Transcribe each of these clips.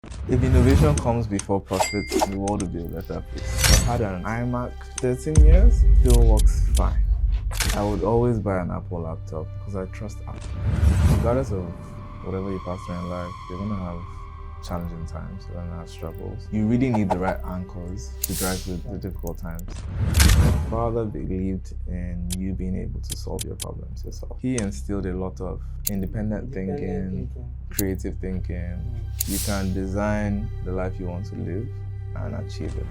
If innovation comes before profit, the world will be a better place. I've had an iMac 13 years, still works fine. I would always buy an Apple laptop because I trust Apple. Regardless of whatever you pass through in life, you're going to have challenging times, you're going to have struggles. You really need the right anchors to drive through the difficult times. My father believed in you being able to solve your problems yourself. He instilled a lot of independent thinking, creative thinking. You can design the life you want to live and achieve it.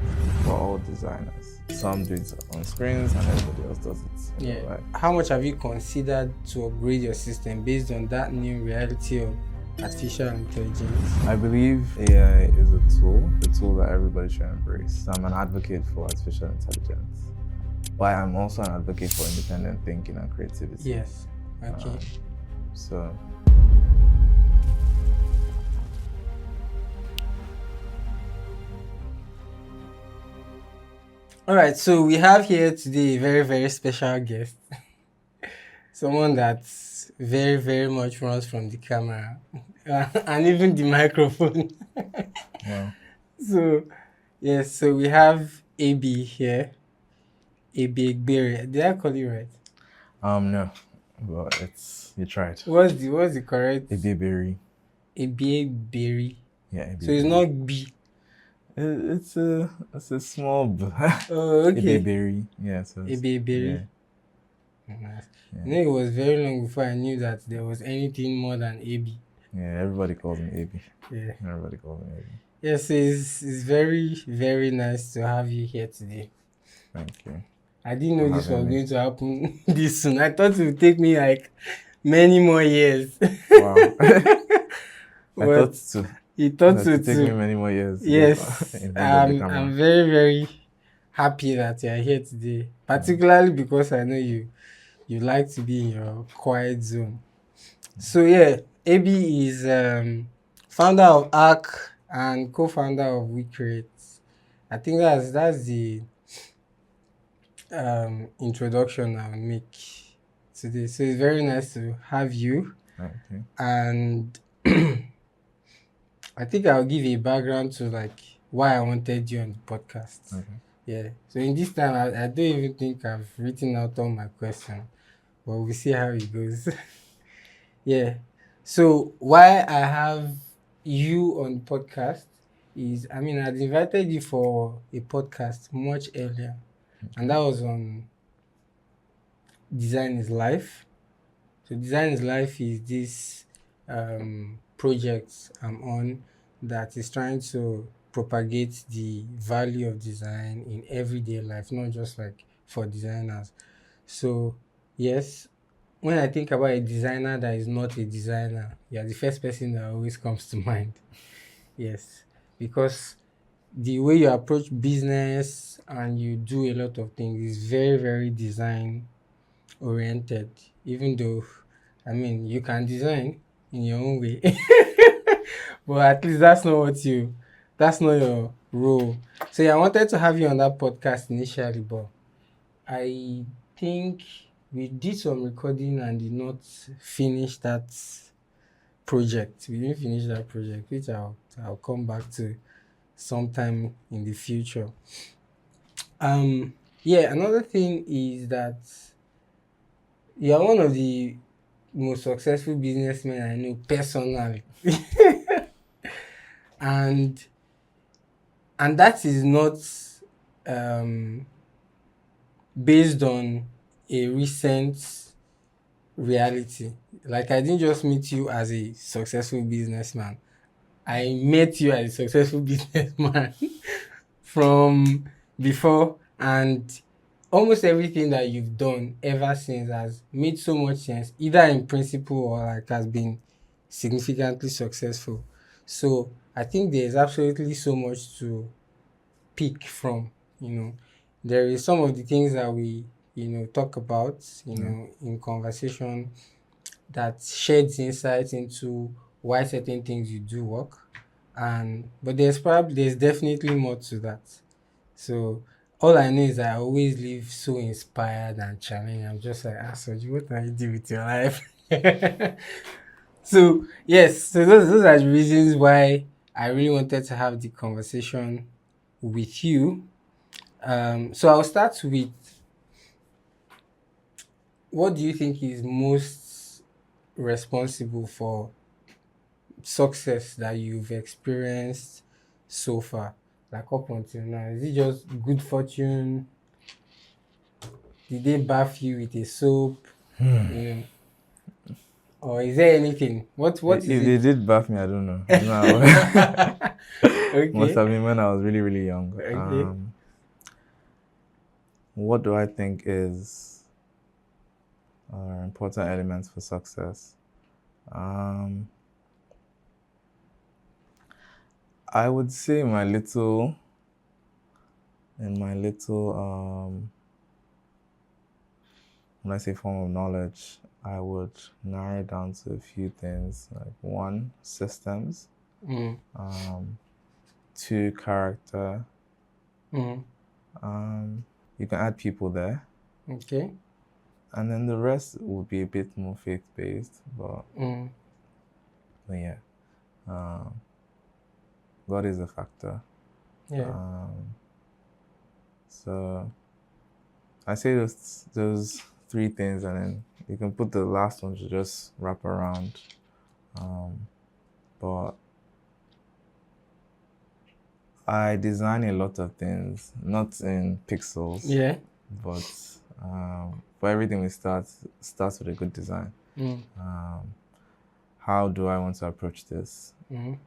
We're all designers. Some do it on screens and everybody else does it. Yeah. Right. How much have you considered to upgrade your system based on that new reality of artificial intelligence? I believe AI is a tool that everybody should embrace. I'm an advocate for artificial intelligence, but I'm also an advocate for independent thinking and creativity. Yes. Okay. So. All right, so we have here today a very, very special guest. Someone that's very, very much runs from the camera and even the microphone. Wow. So, yes, so we have AB here. Ebiegberi. Did I call you right? No, but you tried. What's the correct? Ebiegberi. Ebiegberi. Yeah, Ebiegberi. So it's not B. It's a small B. Oh, okay. Ebiegberi. Yeah, so Ebiegberi. Yeah. Nice. Yeah. You know, it was very long before I knew that there was anything more than AB. Yeah, everybody calls me AB. Yeah. Everybody calls me AB. Yes, it's very, very nice to have you here today. Thank you. I didn't know this was going to happen this soon. I thought it would take me like many more years. Wow. I thought so. You thought so too. It take me many more years. Yes. I'm very, very happy that you're here today. Particularly because I know you like to be in your quiet zone. So yeah, AB is founder of ARC and co-founder of We Create. I think that's the introduction I'll make today. So it's very nice to have you. Okay. And I think I'll give a background to like why I wanted you on the podcast. Okay. Yeah. So in this time, I don't even think I've written out all my questions, but we'll see how it goes. Yeah. So why I have you on the podcast is, I'd invited you for a podcast much earlier, and that was on Design is Life. So Design is Life is this project I'm on that is trying to propagate the value of design in everyday life, not just like for designers. So yes, when I think about a designer that is not a designer, you're the first person that always comes to mind. Yes, because the way you approach business and you do a lot of things is very, very design oriented, even though you can design in your own way. But at least that's not your role. So yeah, I wanted to have you on that podcast initially, but I think we did some recording and did not finish that project. We didn't finish that project, which I'll come back to sometime in the future. Yeah, another thing is that you are one of the most successful businessmen I know personally. and that is not based on a recent reality. Like, I didn't just meet you as a successful businessman. I met you as a successful businessman from before, and almost everything that you've done ever since has made so much sense, either in principle or like has been significantly successful. So I think there's absolutely so much to pick from. There is some of the things that we talk about in conversation that sheds insight into why certain things you do work, but there's definitely more to that. So all I know is that I always live so inspired and challenged. I'm just like, Asoji, what can you do with your life? So yes, so those are the reasons why I really wanted to have the conversation with you. So I'll start with, what do you think is most responsible for success that you've experienced so far? Like up until now, is it just good fortune? Did they bath you with a soap? You know, or is there anything? What is If they it? did bath me, I don't know. No, must Okay. have been when I was really, really young. Okay. What do I think is important elements for success? Um, I would say in my little, when I say form of knowledge, I would narrow it down to a few things. Like one, systems. Mm, Um, two, character. mm, You can add people there. okay. And then the rest would be a bit more faith-based, Mm, but yeah, um, God is a factor. yeah. Um, so I say those three things, and then you can put the last one to just wrap around. But I design a lot of things, not in pixels, Yeah. but for everything we starts with a good design. Mm, How do I want to approach this? mm,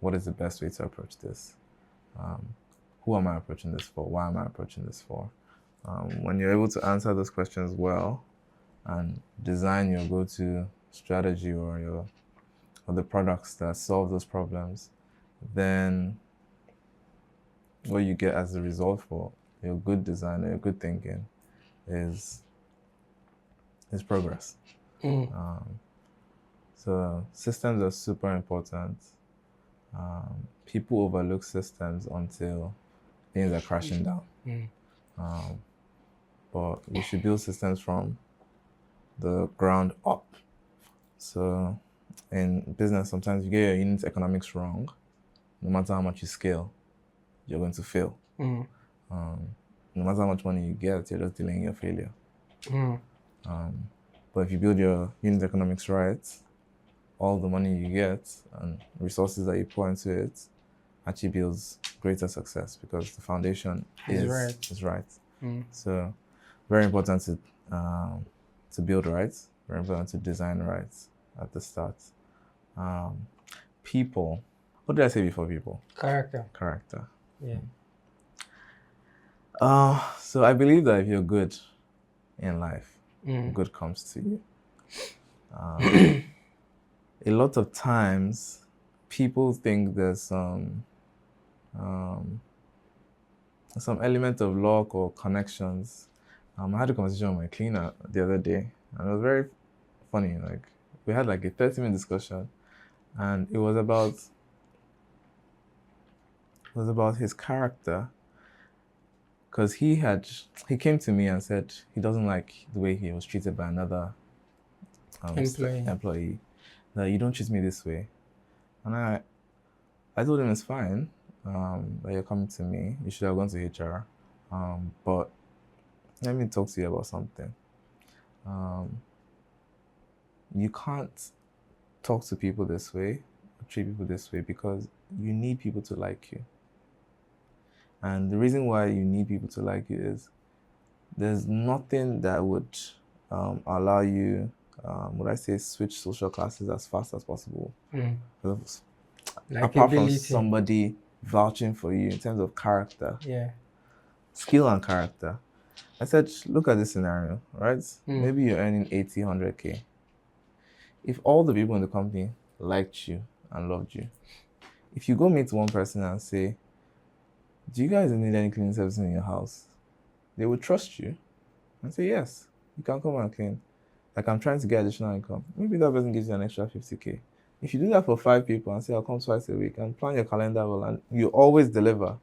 What is the best way to approach this? Who am I approaching this for? Why am I approaching this for? When you're able to answer those questions well and design your go-to strategy or the products that solve those problems, then what you get as a result for your good design or your good thinking is progress. mm, So systems are super important. People overlook systems until things are crashing down. mm, But you should build systems from the ground up. So in business, sometimes you get your unit economics wrong. No matter how much you scale, you're going to fail. mm, No matter how much money you get, you're just delaying your failure. mm. But if you build your unit economics right, all the money you get and resources that you pour into it actually builds greater success because the foundation Is right. is right. Mm, So very important to build right, very important to design right at the start. People. What did I say before people? character. Character. Yeah. So I believe that if you're good in life, Mm, good comes to you. A lot of times, people think there's some element of luck or connections. I had a conversation with my cleaner the other day, and it was very funny. Like we had like a 30-minute discussion, and it was about his character, because he came to me and said he doesn't like the way he was treated by another employee. That you don't treat me this way, and I told him it's fine. That you're coming to me. You should have gone to HR. But let me talk to you about something. You can't talk to people this way, or treat people this way, because you need people to like you. And the reason why you need people to like you is there's nothing that would allow you, would I say, switch social classes as fast as possible. mm. Apart from somebody vouching for you in terms of character, skill and character. I said, look at this scenario, right? Maybe you're earning 80, 100K. If all the people in the company liked you and loved you, if you go meet one person and say, do you guys need any cleaning services in your house? They would trust you and say, yes, you can come and clean. Like, I'm trying to get additional income. Maybe that person gives you an extra 50K. If you do that for 5 people and say, I'll come twice a week, and plan your calendar well, and you always deliver,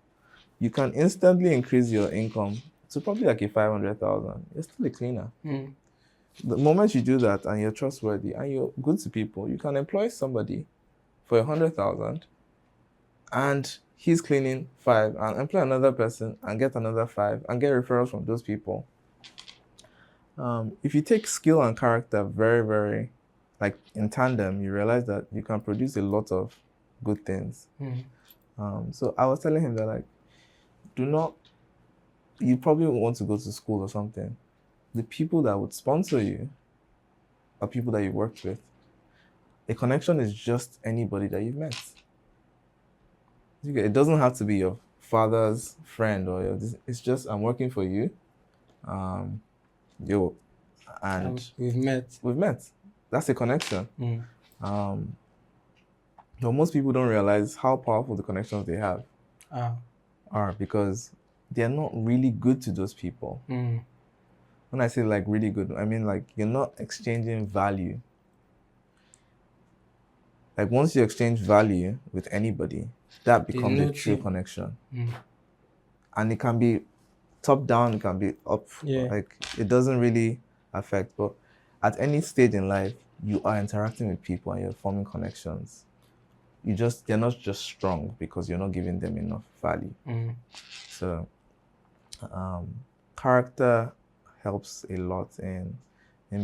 you can instantly increase your income to probably like a 500,000. You're still a cleaner. The moment you do that and you're trustworthy and you're good to people, you can employ somebody for 100,000 and he's cleaning 5 and employ another person and get another 5 and get referrals from those people. If you take skill and character very, very like in tandem, you realize that you can produce a lot of good things. So I was telling him that like, you probably want to go to school or something. The people that would sponsor you are people that you worked with. A connection is just anybody that you've met. It doesn't have to be your father's friend it's just I'm working for you. And we've met. That's a connection. But most people don't realize how powerful the connections they have are, because they're not really good to those people. When I say like really good, I mean like you're not exchanging value. Like once you exchange value with anybody, that becomes a true connection. And it can be top down, it can be up. Like it doesn't really affect. But at any stage in life, you are interacting with people and you're forming connections. They're not just strong because you're not giving them enough value. So character helps a lot in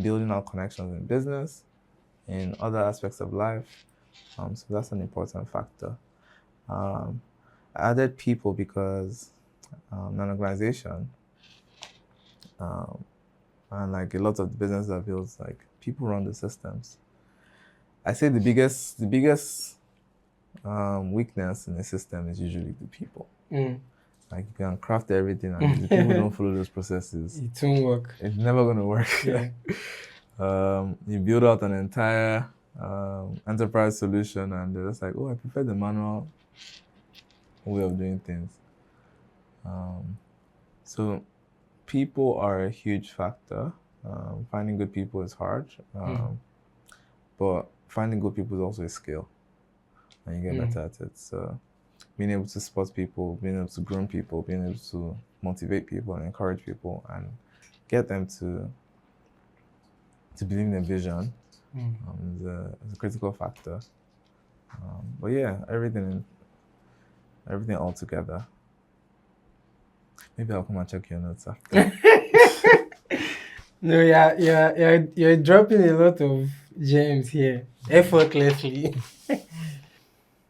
building our connections in business, in other aspects of life. So that's an important factor. I added people because an organization, and like a lot of the business that builds, like people run the systems. I say the biggest weakness in the system is usually the people. Like you can craft everything and if the people don't follow those processes, it won't work. It's never going to work. You build out an entire enterprise solution and they're just like, oh, I prefer the manual way of doing things. So people are a huge factor. Finding good people is hard, but finding good people is also a skill, and you get better at it. So being able to spot people, being able to groom people, being able to motivate people and encourage people and get them to believe in their vision is a critical factor. But yeah, everything all together. Maybe I'll come and check your notes after. No, you're dropping a lot of gems here, effortlessly.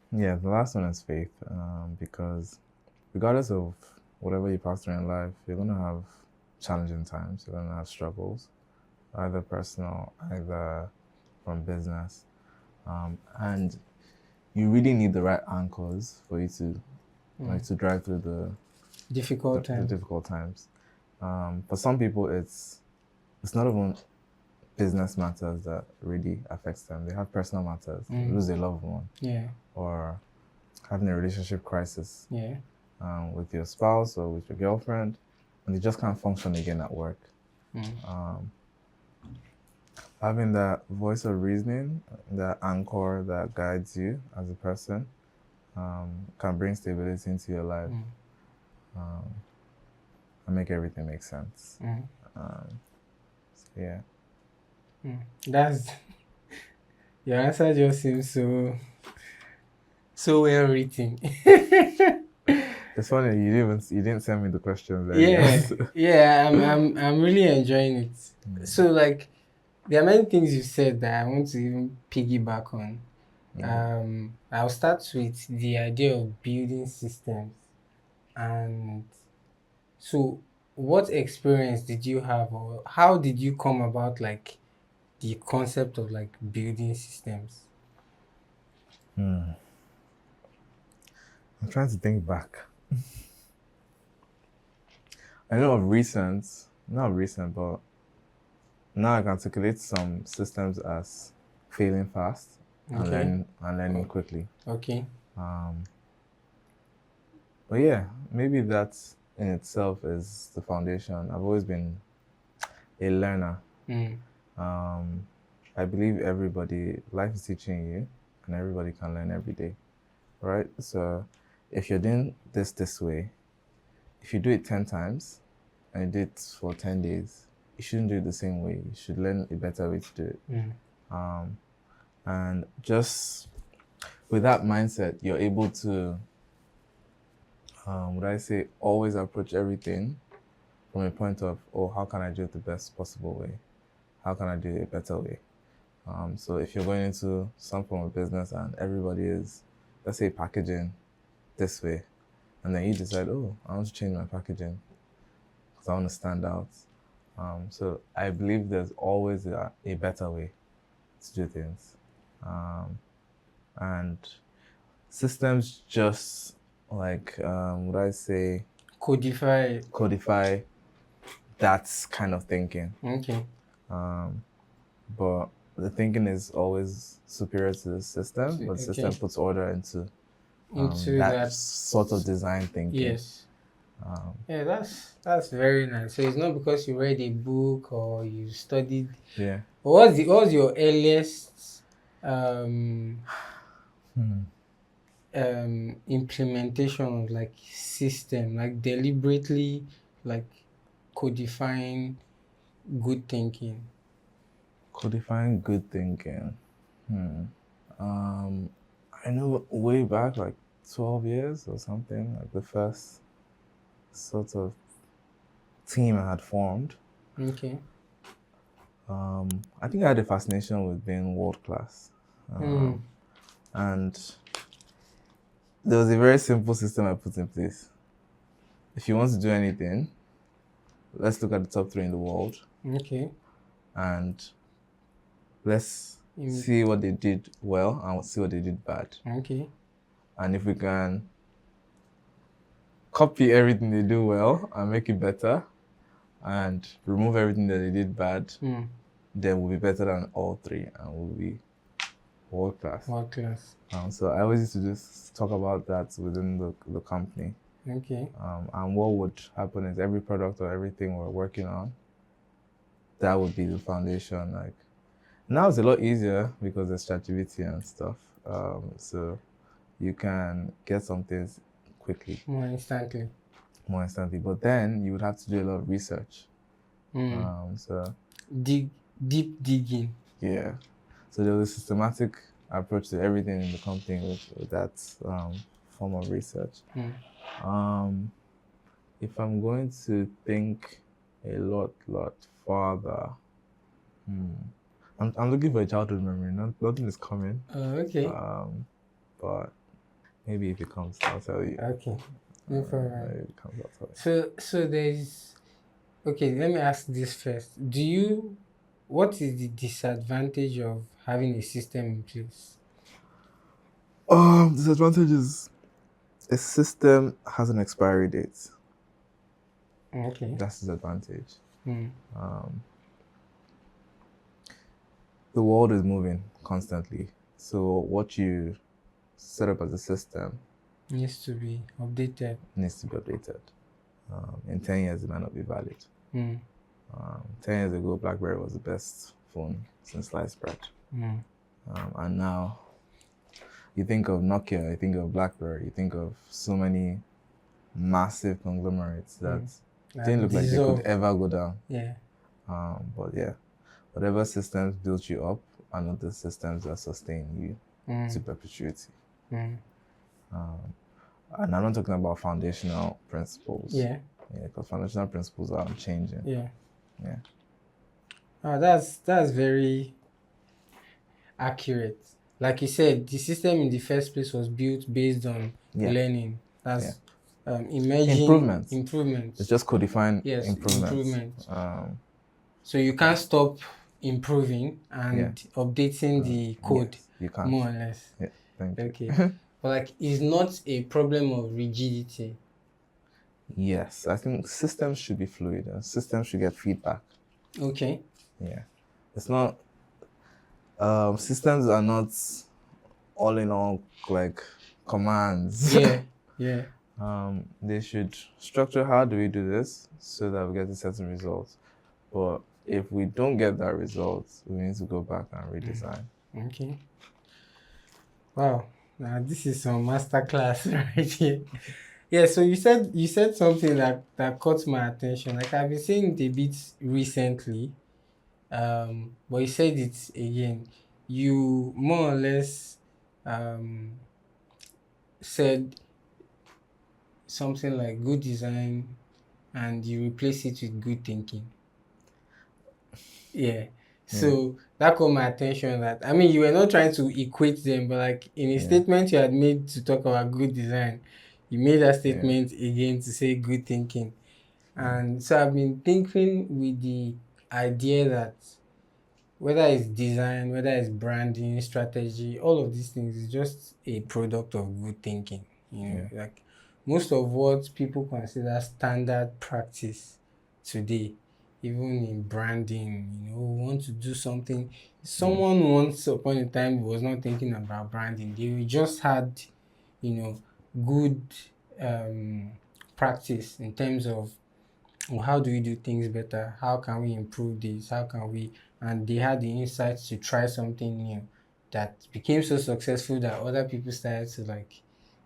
Yeah, the last one is faith, because regardless of whatever you pass through in life, you're going to have challenging times, you're going to have struggles, either personal, either from business. And you really need the right anchors for you to to drive through the difficult times. For some people, it's not even business matters that really affects them. They have personal matters. They lose a loved one. Or having a relationship crisis with your spouse or with your girlfriend, and they just can't function again at work. Having that voice of reasoning, that anchor that guides you as a person, can bring stability into your life and make everything make sense. So yeah. That's your answer just seems so well written. It's funny you didn't send me the questions. I'm really enjoying it. So like there are many things you said that I want to even piggyback on. I'll start with the idea of building systems. And so what experience did you have, or how did you come about like the concept of like building systems? I'm trying to think back. I know of not recent, but now I can articulate some systems as failing fast and learning quickly. Okay. But yeah, maybe that in itself is the foundation. I've always been a learner. I believe life is teaching you, and everybody can learn every day, right? So if you're doing this way, if you do it 10 times and you do it for 10 days, you shouldn't do it the same way. You should learn a better way to do it. And just with that mindset, you're able to, would I say, always approach everything from a point of, oh, how can I do it the best possible way? How can I do it a better way? So if you're going into some form of business and everybody is, let's say, packaging this way, and then you decide, oh, I want to change my packaging because I want to stand out. So I believe there's always a better way to do things. And systems just like, would I say, Codify. codify that kind of thinking. Okay. But the thinking is always superior to the system, but the system Okay. puts order into Into that that. sort of design thinking. Yes. Yeah, that's very nice. So it's not because you read a book or you studied. Yeah. What was your earliest implementation of like system, like deliberately like codifying good thinking? Codifying good thinking. I know way back, like 12 years or something, like the first sort of team I had formed. Okay. I think I had a fascination with being world class. And there was a very simple system I put in place. If you want to do anything, let's look at the top 3 in the world Okay. and let's see what they did well and see what they did bad. Okay. And if we can copy everything they do well and make it better and remove everything that they did bad, then we'll be better than all 3 and we'll be world class. World class. So I always used to just talk about that within the company. Okay. And what would happen is every product or everything we're working on, that would be the foundation. Like now it's a lot easier because there's ChatGPT and stuff. So you can get some things quickly. More instantly. But then you would have to do a lot of research. So deep digging. Yeah. So there was a systematic approach to everything in the company with that form of research. If I'm going to think a lot farther, I'm looking for a childhood memory. Nothing is coming. Okay. But maybe if it comes, I'll tell you. Okay. No problem. Maybe if it comes, I'll tell you. So there's. Okay, let me ask this first. What is the disadvantage of having a system in place? Disadvantage is a system has an expiry date. Okay. That's the disadvantage. The world is moving constantly. So what you set up as a system needs to be updated. In 10 years, it might not be valid. 10 years ago, BlackBerry was the best phone since sliced bread. And now, you think of Nokia, you think of BlackBerry, you think of so many massive conglomerates that didn't look like they could ever go down. Yeah. But yeah, whatever systems built you up are not the systems that sustain you to perpetuity. And I'm not talking about foundational principles. Yeah. Yeah, because foundational principles are changing. Yeah. Yeah. That's very accurate. Like you said, the system in the first place was built based on learning. That's emerging improvements. It's just codifying improvements. So you can't stop improving and updating the code. Yes, you can't. More or less. Yeah, thank you. Okay. But like, it's not a problem of rigidity. Yes, I think systems should be fluid and systems should get feedback. Okay. Yeah. It's not, systems are not all in all like commands. Yeah. They should structure how do we do this so that we get a certain results. But if we don't get that result, we need to go back and redesign. Okay. Wow. Now this is some masterclass right here. Yeah, so you said something that caught my attention. Like I've been saying it a bit recently, but you said it again. You more or less said something like good design and you replace it with good thinking. Yeah. Hmm. So that caught my attention that I mean you were not trying to equate them, but like in a Yeah. statement you had made to talk about good design, you made that Yeah. statement again to say good thinking. Hmm. And so I've been thinking with the idea that whether it's design, whether it's branding, strategy, all of these things is just a product of good thinking. You know, Yeah. like most of what people consider standard practice today, even in branding, you know, want to do something. Yeah. Someone once upon a time was not thinking about branding. They just had, you know, good um practice in terms of well, how do we do things better? How can we improve this? How can we? And they had the insights to try something new that became so successful that other people started to like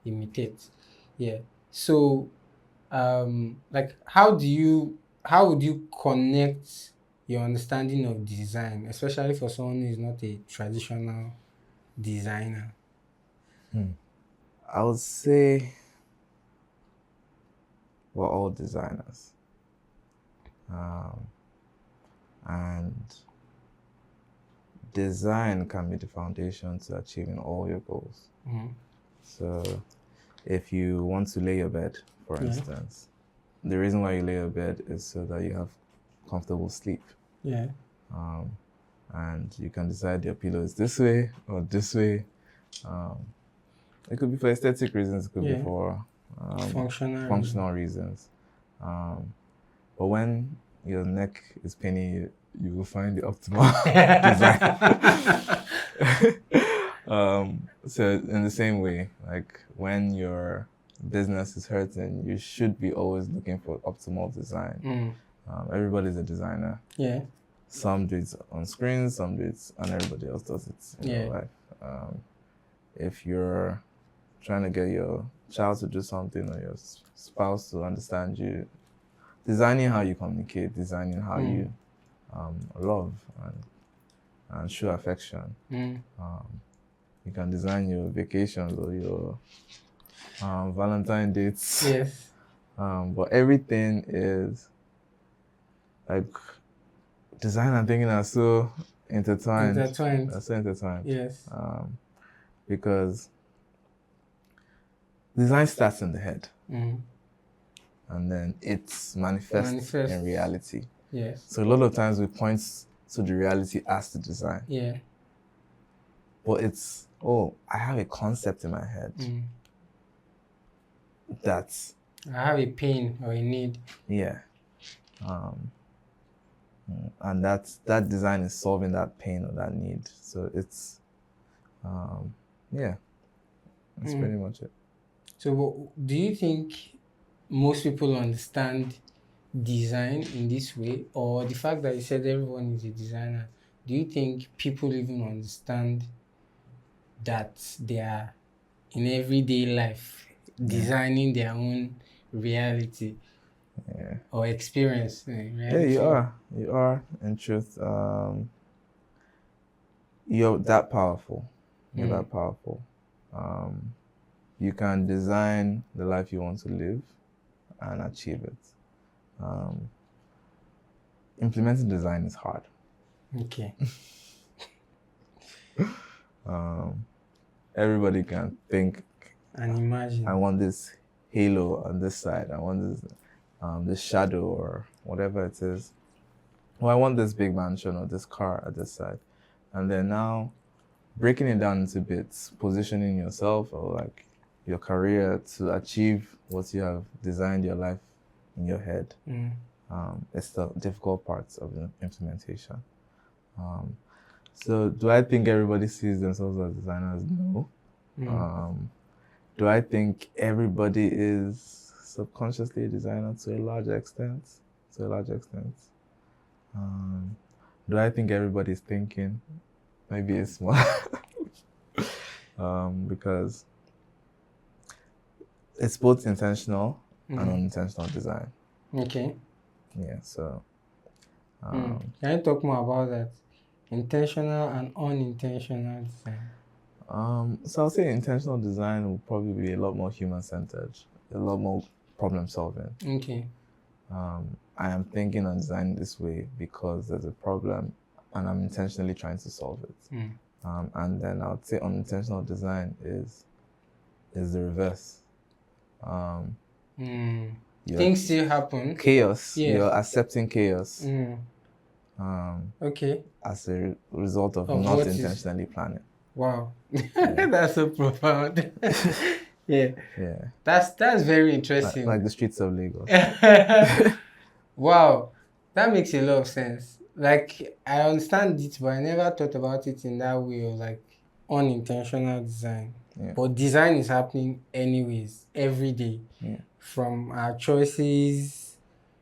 imitate. Yeah. So, like, how would you connect your understanding of design, especially for someone who is not a traditional designer? Hmm. I would say we're all designers, um, and design can be the foundation to achieving all your goals. Mhm. So, if you want to lay your bed, for Yeah. instance, the reason why you lay your bed is so that you have comfortable sleep. Yeah. Um, and you can decide your pillow is this way or this way. Um, it could be for aesthetic reasons, it could be Yeah. for Functional reason. functional reasons. Um, but when your neck is paining you, you will find the optimal design. So in the same way, like when your business is hurting, you should be always looking for optimal design. Mm. Everybody's a designer. Yeah. Some do it on screens, some do it, and everybody else does it in real Yeah. life. If you're trying to get your child to do something or your spouse to understand you, designing how you communicate, designing how Mm. you love and show affection. Mm. You can design your vacations or your Valentine dates. Yes. But everything is like design and thinking are so intertwined. Intertwined. They're so intertwined. Yes. Because design starts in the head Mm. and then it manifests in Manifests. reality. Yes. So a lot of times we point to the reality as the design. Yeah. But it's, oh, I have a concept in my head Mm. that's, I have a pain or a need. yeah. And that design is solving that pain or that need. So it's, yeah, that's pretty much it. So, do you think most people understand design in this way, or the fact that you said everyone is a designer? Do you think people even understand that they are in everyday life Yeah. designing their own reality Yeah. or experience? Yeah, you Reality. are. You are, in truth. You're that powerful. You're Mm. that powerful. You can design the life you want to live and achieve it. Implementing design is hard. Okay. Everybody can think, And imagine. I want this halo on this side. I want this shadow or whatever it is. Or I want this big mansion or this car at this side. And then now breaking it down into bits, positioning yourself or like your career to achieve what you have designed your life in your head. It's the difficult parts of the implementation. So do I think everybody sees themselves as designers? No. Do I think everybody is subconsciously a designer to a large extent? To a large extent. Do I think everybody's thinking? Maybe it's more. Because it's both intentional and unintentional design. Okay. Yeah, so Can you talk more about that? Intentional and unintentional design. So I'll say intentional design will probably be a lot more human-centered, a lot more problem-solving. Okay. I am thinking and designing this way because there's a problem and I'm intentionally trying to solve it. And then I would say unintentional design is the reverse. Things still happen. Chaos. Yeah. You're accepting chaos Okay. as a result of Of not what is- intentionally planning. Wow. That's so profound. Yeah. Yeah. That's very interesting. Like the streets of Lagos. Wow. That makes a lot of sense. Like, I understand it, but I never thought about it in that way of like unintentional design. Yeah. But design is happening anyways, every day. Yeah. From our choices,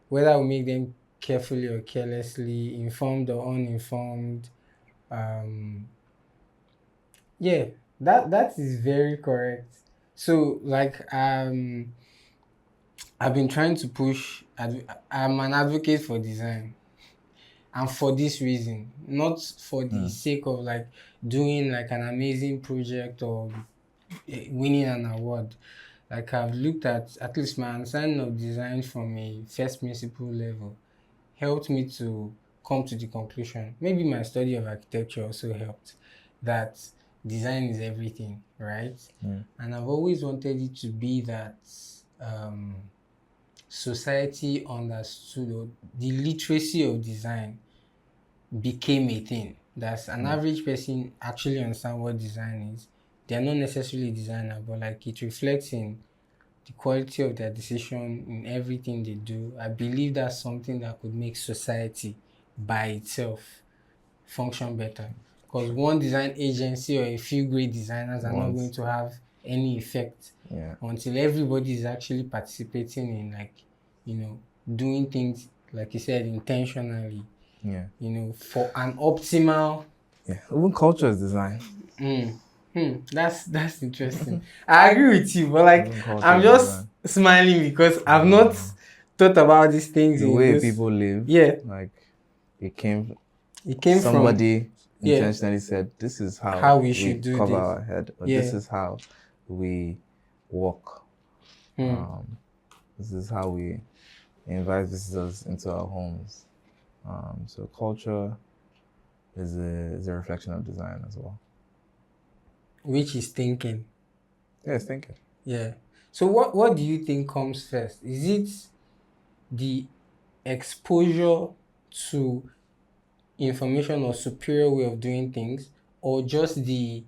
whether we make them carefully or carelessly, informed or uninformed. Yeah, that is very correct. So like I've been trying to push. I'm an advocate for design, and for this reason, not for the sake of like doing like an amazing project or winning an award. Like I've looked at least my understanding of design from a first principle level helped me to come to the conclusion. Maybe my study of architecture also helped that design is everything, right? And I've always wanted it to be that society understood, or the literacy of design became a thing. That an average person actually understand what design is. They're not necessarily a designer, but like it reflects in the quality of their decision in everything they do. I believe that's something that could make society by itself function better. Because one design agency or a few great designers are not going to have any effect until everybody is actually participating in like, doing things, like you said, intentionally. For an optimal. Yeah, even culture is design. That's interesting. I agree with you, but like I'm just smiling because I've not thought about these things. The way people live. Yeah. Like it came from somebody intentionally said, this is how we should do cover this. our head, or this is how we walk. This is how we invite visitors into our homes. So culture is a reflection of design as well. Which is thinking. Yeah, it's thinking. Yeah. So what do you think comes first? Is it the exposure to information or superior way of doing things, or just the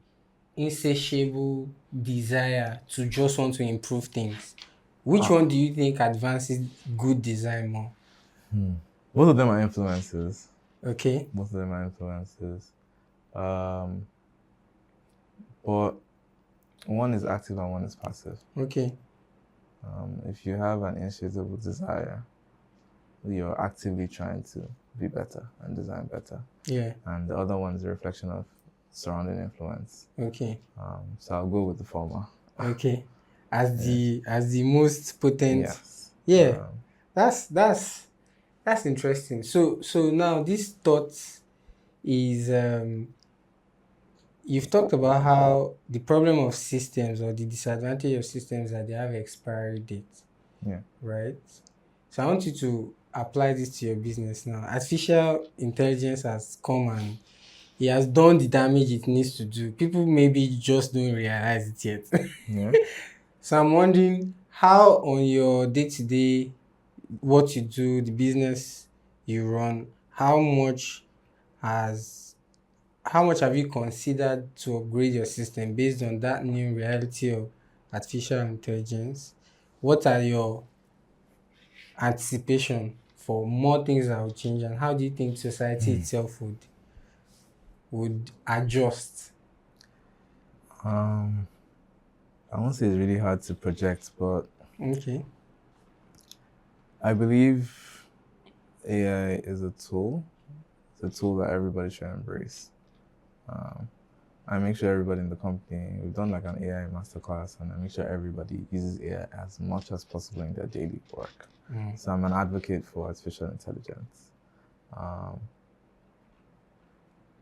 insatiable desire to just want to improve things? Which one do you think advances good design more? Both of them are influences. Okay. Both of them are influences. But one is active and one is passive. Okay. If you have an insatiable desire, you're actively trying to be better and design better. Yeah. And the other one is a reflection of surrounding influence. Okay. So I'll go with the former. Okay. As the most potent. Yes. Yeah. That's interesting. So now this thought is you've talked about how the problem of systems or the disadvantage of systems that they have expiry date. Yeah. Right? So I want you to apply this to your business now. Artificial intelligence has come and it has done the damage it needs to do. People maybe just don't realize it yet. Yeah. So I'm wondering how on your day-to-day, what you do, the business you run, how much have you considered to upgrade your system based on that new reality of artificial intelligence? What are your anticipation for more things that will change, and how do you think society itself would adjust? I won't say it's really hard to project, but Okay. I believe AI is a tool. It's a tool that everybody should embrace. I make sure everybody in the company, we've done like an AI masterclass, and I make sure everybody uses AI as much as possible in their daily work. So I'm an advocate for artificial intelligence.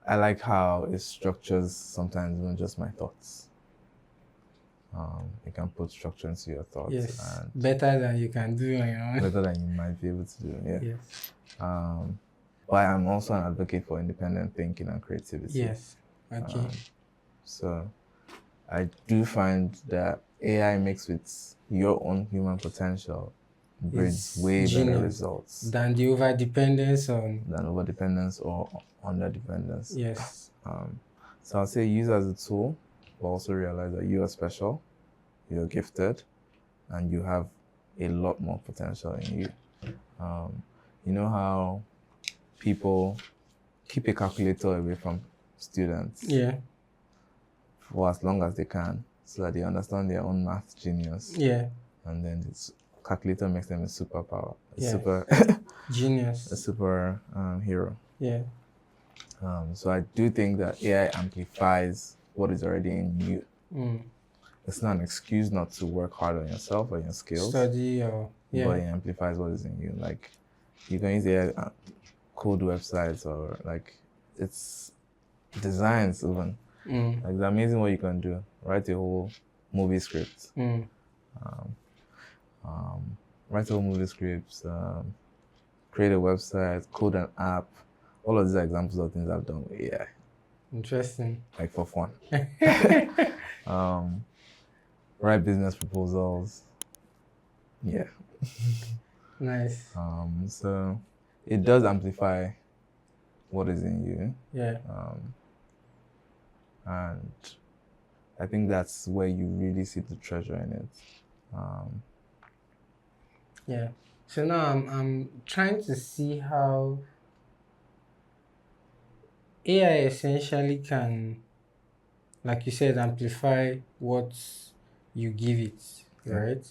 I like how it structures sometimes even just my thoughts. You can put structure into your thoughts Yes. and Better than you can do on your own. better than you might be able to do. Yeah. Yes. But I'm also an advocate for independent thinking and creativity. Yes. Okay. So I do find that AI mixed with your own human potential breeds It's way better genius results than the over dependence on. than over dependence or under dependence. Yes. So I'll say use it as a tool, but also realize that you are special, you're gifted, and you have a lot more potential in you. You know how people keep a calculator away from students Yeah. for as long as they can so that they understand their own math genius. Yeah. And then the calculator makes them a superpower, Yeah. Genius. a super hero. Yeah. So I do think that AI amplifies what is already in you. It's not an excuse not to work hard on yourself or your skills. Study or But it amplifies what is in you. Like you can use AI code websites or like it's designs even. Like it's amazing what you can do. Write a whole movie script. Write a whole movie scripts. Create a website. Code an app. All of these are examples of things I've done with AI. Interesting. Like for fun. Write business proposals. Yeah. Nice. So it does amplify what is in you. Yeah. And I think that's where you really see the treasure in it. Yeah. So now I'm trying to see how AI essentially can, like you said, amplify what you give it, right?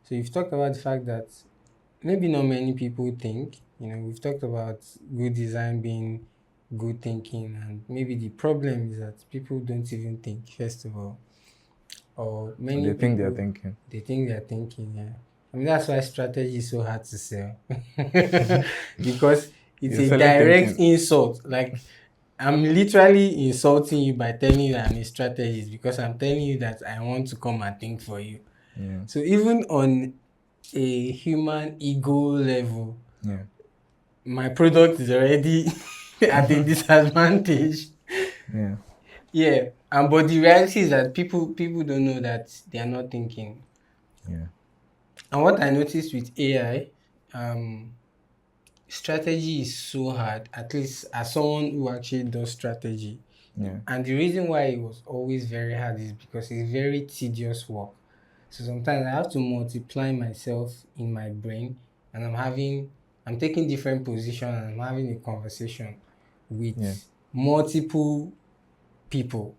So you've talked about the fact that maybe not many people think, we've talked about good design being good thinking, and maybe the problem is that people don't even think, first of all. Or many They think people, they're thinking. They think they're thinking, yeah. I mean, that's why strategy is so hard to sell. Because it's You're a selling direct thinking. insult. Like, I'm literally insulting you by telling you that I'm a strategist because I'm telling you that I want to come and think for you. Yeah. So even on a human ego level, my product is already at a disadvantage. Yeah. Yeah. But the reality is that people don't know that they are not thinking. Yeah. And what I noticed with AI, strategy is so hard, at least as someone who actually does strategy. Yeah. And the reason why it was always very hard is because it's very tedious work. So sometimes I have to multiply myself in my brain, and I'm taking different positions and I'm having a conversation with multiple people.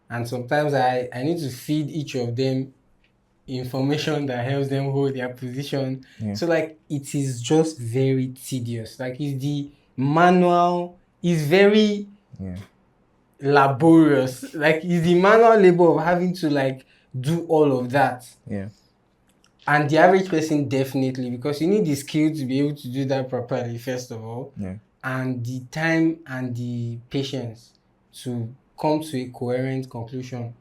And sometimes I need to feed each of them information that helps them hold their position. So like it is just very tedious. Like it's the manual is very laborious. Like it's the manual labor of having to like do all of that. Yeah. And the average person definitely, because you need the skill to be able to do that properly, first of all. Yeah. And the time and the patience to come to a coherent conclusion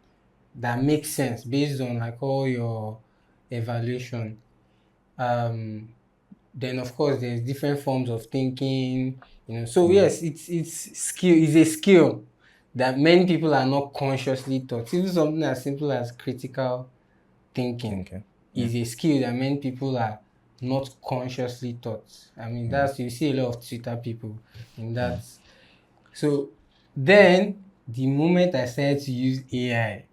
that makes sense based on like all your evaluation. Then of course there's different forms of thinking, So yes, it's skill is a skill that many people are not consciously taught. Even something as simple as critical thinking is a skill that many people are not consciously taught. I mean, that's you see a lot of Twitter people in that. So then the moment I started to use AI,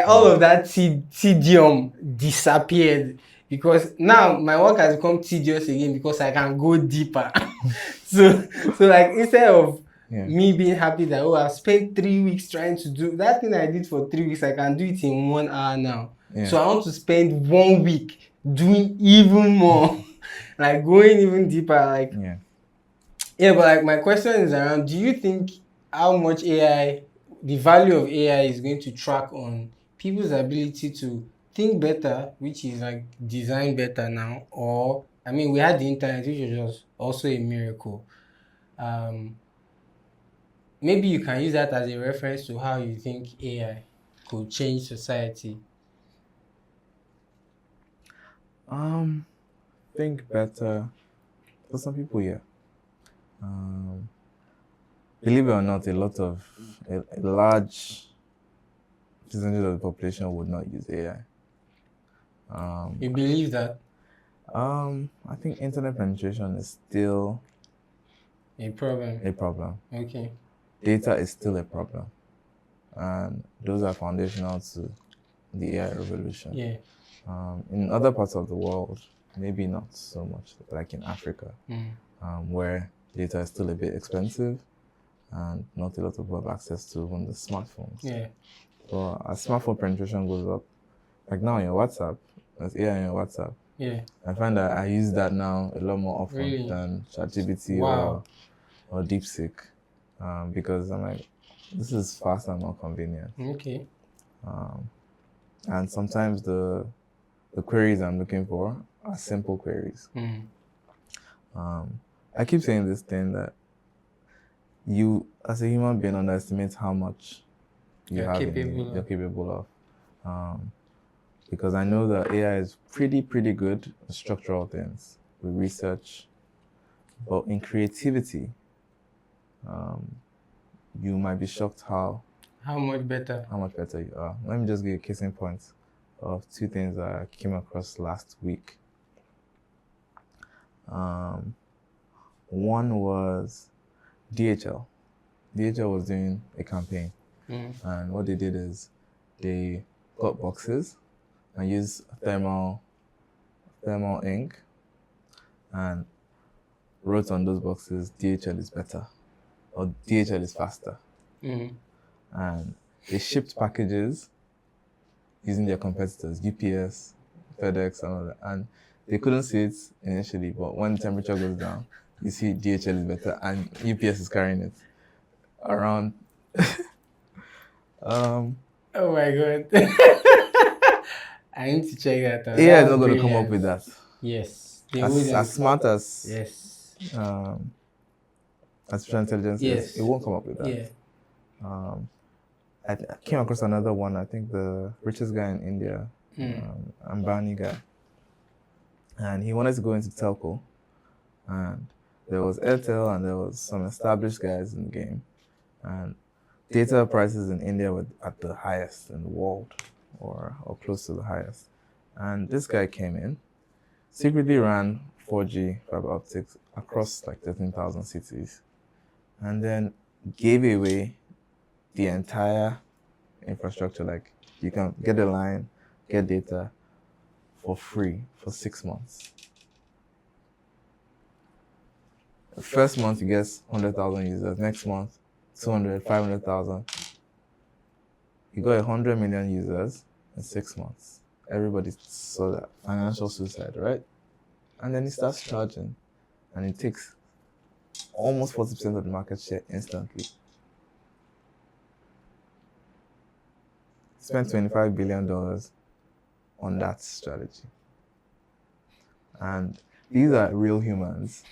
all of that tedium disappeared, because now my work has become tedious again because I can go deeper. so like instead of me being happy that I've spent 3 weeks trying to do that thing I did for 3 weeks, I can do it in 1 hour now. So I want to spend 1 week doing even more, like going even deeper. Like but like my question is around, do you think how much the value of AI is going to track on people's ability to think better, which is like design better now? Or, I mean, we had the internet, which was also a miracle. Um, maybe you can use that as a reference to how you think AI could change society. Um, think better. For some people, yeah. Um, believe it or not, a large percentage of the population would not use AI. Um, You believe that I think internet penetration is still a problem? a problem. Okay. Data is still a problem, and those are foundational to the AI revolution. Yeah. In other parts of the world, maybe not so much, like in Africa, Mm. where data is still a bit expensive and not a lot of people have access to even the smartphones. Yeah. But as smartphone penetration goes up, like now on your WhatsApp, there's AI on your WhatsApp. Yeah. I find that I use that now a lot more often Really? than ChatGPT Wow. or DeepSeek, because I'm like, this is fast and more convenient. Okay. And sometimes the queries I'm looking for are simple queries. Mm. I keep saying this thing that you, as a human being, underestimate how much you You're have capable you're of. capable of. Because I know that AI is pretty good at structural things with research, but in creativity, you might be shocked How much better? how much better you are. Let me just give you a case in point of two things that I came across last week. One was DHL. DHL was doing a campaign, and what they did is they got boxes and used thermal ink and wrote on those boxes, DHL is better or DHL is faster. Mm. And they shipped packages using their competitors, UPS, FedEx, and all that. And they couldn't see it initially, but when the temperature goes down, you see DHL is better and UPS is carrying it around. Oh my god. I need to check that out. AI is That's not going to come up brilliant. with that. Yes. They As wouldn't. smart as Yes. artificial intelligence is, Yes. it won't come up with that. Yeah. I came across another one. I think the richest guy in India, Ambani guy, and he wanted to go into telco, and there was Airtel and there was some established guys in the game, and data prices in India were at the highest in the world, or close to the highest. And this guy came in, secretly ran 4G fiber optics across like 13,000 cities, and then gave away the entire infrastructure. Like you can get a line, get data for free for 6 months. The first month you get 100,000 users. Next month, 200, 500,000. You got 100 million users in 6 months. Everybody saw that. Financial suicide, right? And then he starts charging, and it takes almost 40% of the market share instantly. Spent $25 billion on that strategy. And these are real humans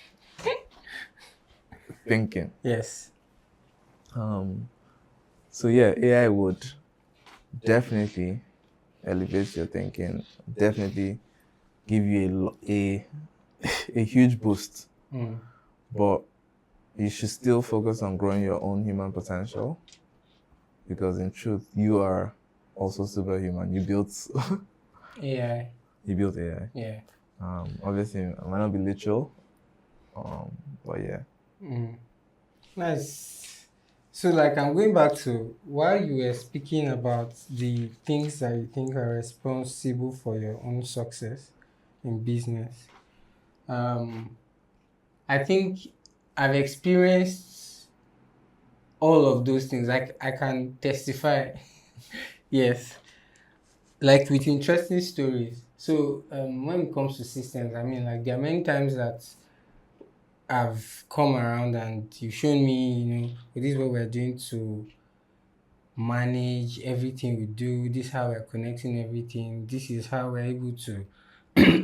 thinking. Yes. So yeah, AI would definitely elevate your thinking, definitely give you a huge boost. But you should still focus on growing your own human potential, because in truth, you are also superhuman. You built AI. you built AI. Yeah. Obviously, it might not be literal, but yeah. Nice. So, like, I'm going back to while you were speaking about the things that you think are responsible for your own success in business. I think I've experienced all of those things. I can testify. Yes. Like with interesting stories. So, when it comes to systems, I mean, like, there are many times that I've come around and you've shown me, this is what we're doing to manage everything we do. This is how we're connecting everything. This is how we're able to,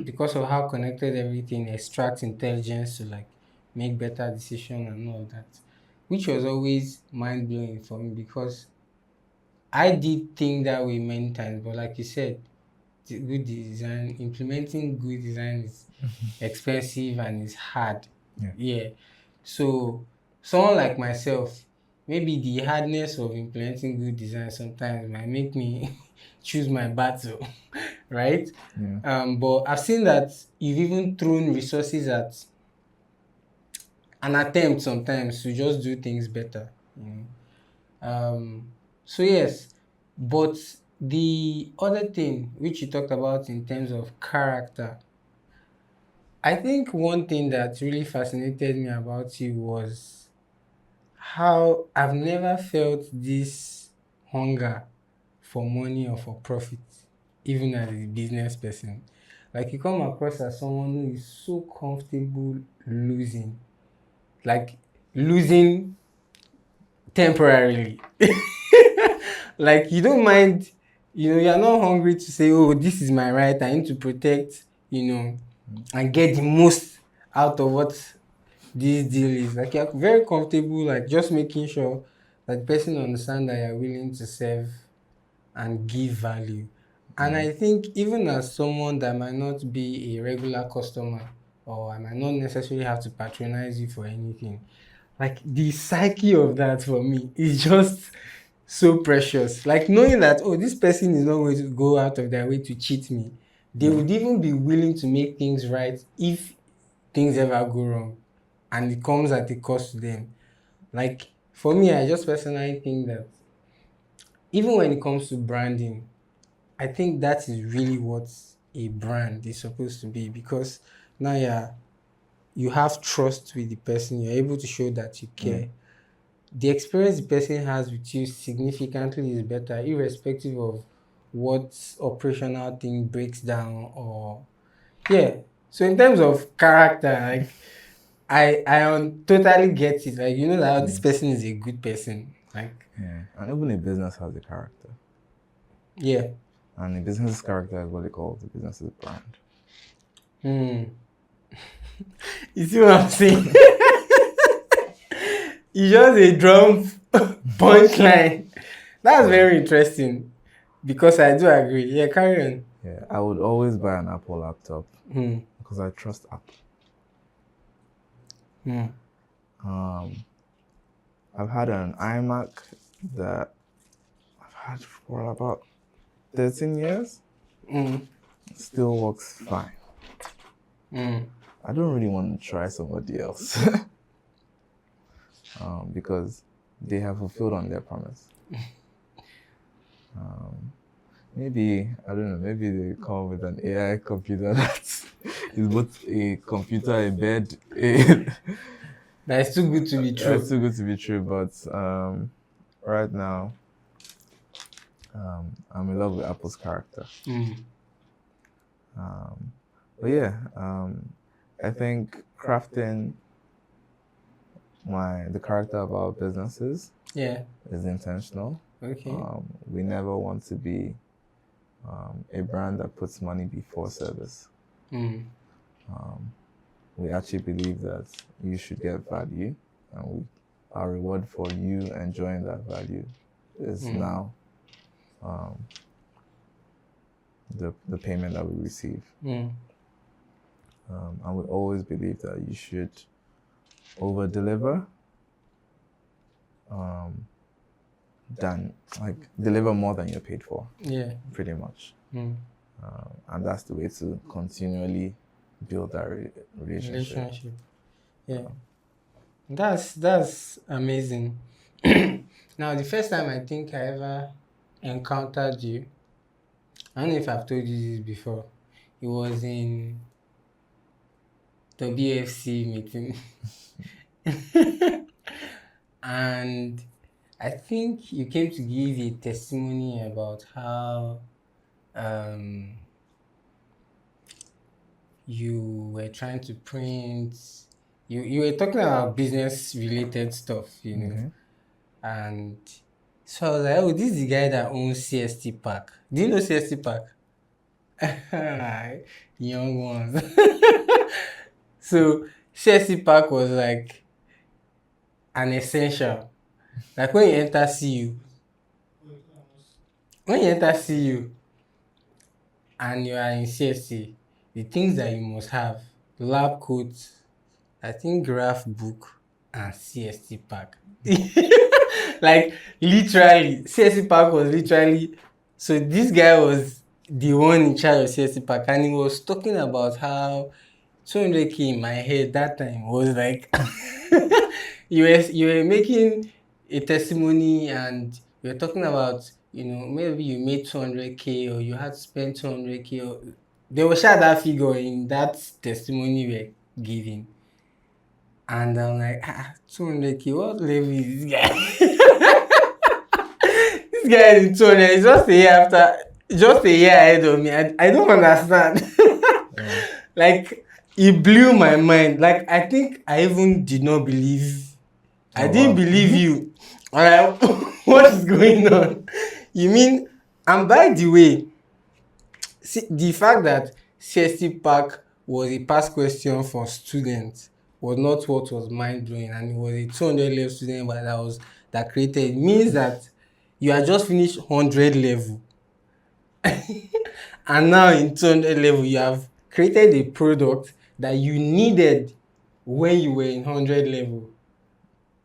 because of how connected everything, extract intelligence to like make better decisions and all of that, which was always mind blowing for me because I did think that way many times. But like you said, good design, implementing good design is expensive and it's hard. Yeah. Yeah. So someone like myself, maybe the hardness of implementing good design sometimes might make me choose my battle, right? Yeah. But I've seen that you've even thrown resources at an attempt sometimes to just do things better. You know? So yes, but the other thing which you talked about in terms of character, I think one thing that really fascinated me about you was how I've never felt this hunger for money or for profit, even as a business person. Like you come across as someone who is so comfortable losing, like losing temporarily. Like you don't mind, you're not hungry to say, oh, this is my right, I need to protect, and get the most out of what this deal is. Like you're very comfortable, like just making sure that the person understand that you're willing to serve and give value. And I think even as someone that might not be a regular customer, or I might not necessarily have to patronize you for anything, like the psyche of that for me is just so precious. Like knowing that, oh, this person is not going to go out of their way to cheat me. They would even be willing to make things right if things ever go wrong and it comes at a cost to them. Like for me, I just personally think that even when it comes to branding, I think that is really what a brand is supposed to be, because now you have trust with the person, you're able to show that you care. The experience the person has with you significantly is better, irrespective of what operational thing breaks down or yeah. So in terms of character, like I totally get it. Like that this person is a good person. Like Yeah. And even a business has a character. yeah. And a business's character is what they call the business's brand. You see what I'm saying? It's just a drum punchline. That's very interesting because I do agree. Yeah, carry on. Yeah. I would always buy an Apple laptop because I trust Apple. I've had an iMac that I've had for about 13 years. Still works fine. I don't really want to try somebody else because they have fulfilled on their promise. Maybe, I don't know, maybe they come with an AI computer that is both a computer, a bed, That is too good to be true. That's too good to be true, but right now, I'm in love with Apple's character. But yeah, I think crafting the character of our businesses is intentional. Okay. We never want to be a brand that puts money before service. We actually believe that you should get value, and our reward for you enjoying that value is now the payment that we receive. And we always believe that you should over-deliver than deliver more than you're paid for. Yeah. Pretty much. And that's the way to continually build that relationship. Yeah. That's amazing. Now, the first time I think I ever encountered you, I don't know if I've told you this before, it was in the BFC meeting. And I think you came to give a testimony about how you were trying to print, you were talking about business related stuff, and so I was like, oh, this is the guy that owns CST Park. Do you know CST Park? Young ones. So CSC Park was like an essential. Like when you enter CU and you are in CSC, the things that you must have, lab coats, I think graph book and CSC pack. Like literally, CSC pack was literally, so this guy was the one in charge of CSC pack, and he was talking about how 200K in my head that time was like you were making a testimony and you were talking about, maybe you made 200K or you had to spend 200K, or they will share that figure in that testimony we're giving. And I'm like, 200K, what level is this guy? This guy is in 200, it's just a year after, just a year ahead of me. I don't understand. Like, it blew my mind. Like, I think I even did not believe, I Oh didn't wow. believe you. I'm like, what is going on? You mean, and by the way, see, the fact that CST Park was a past question for students was not what was mind blowing, and it was a 200 level student that created it, means that you are just finished 100 level, and now in 200 level you have created a product that you needed when you were in 100 level,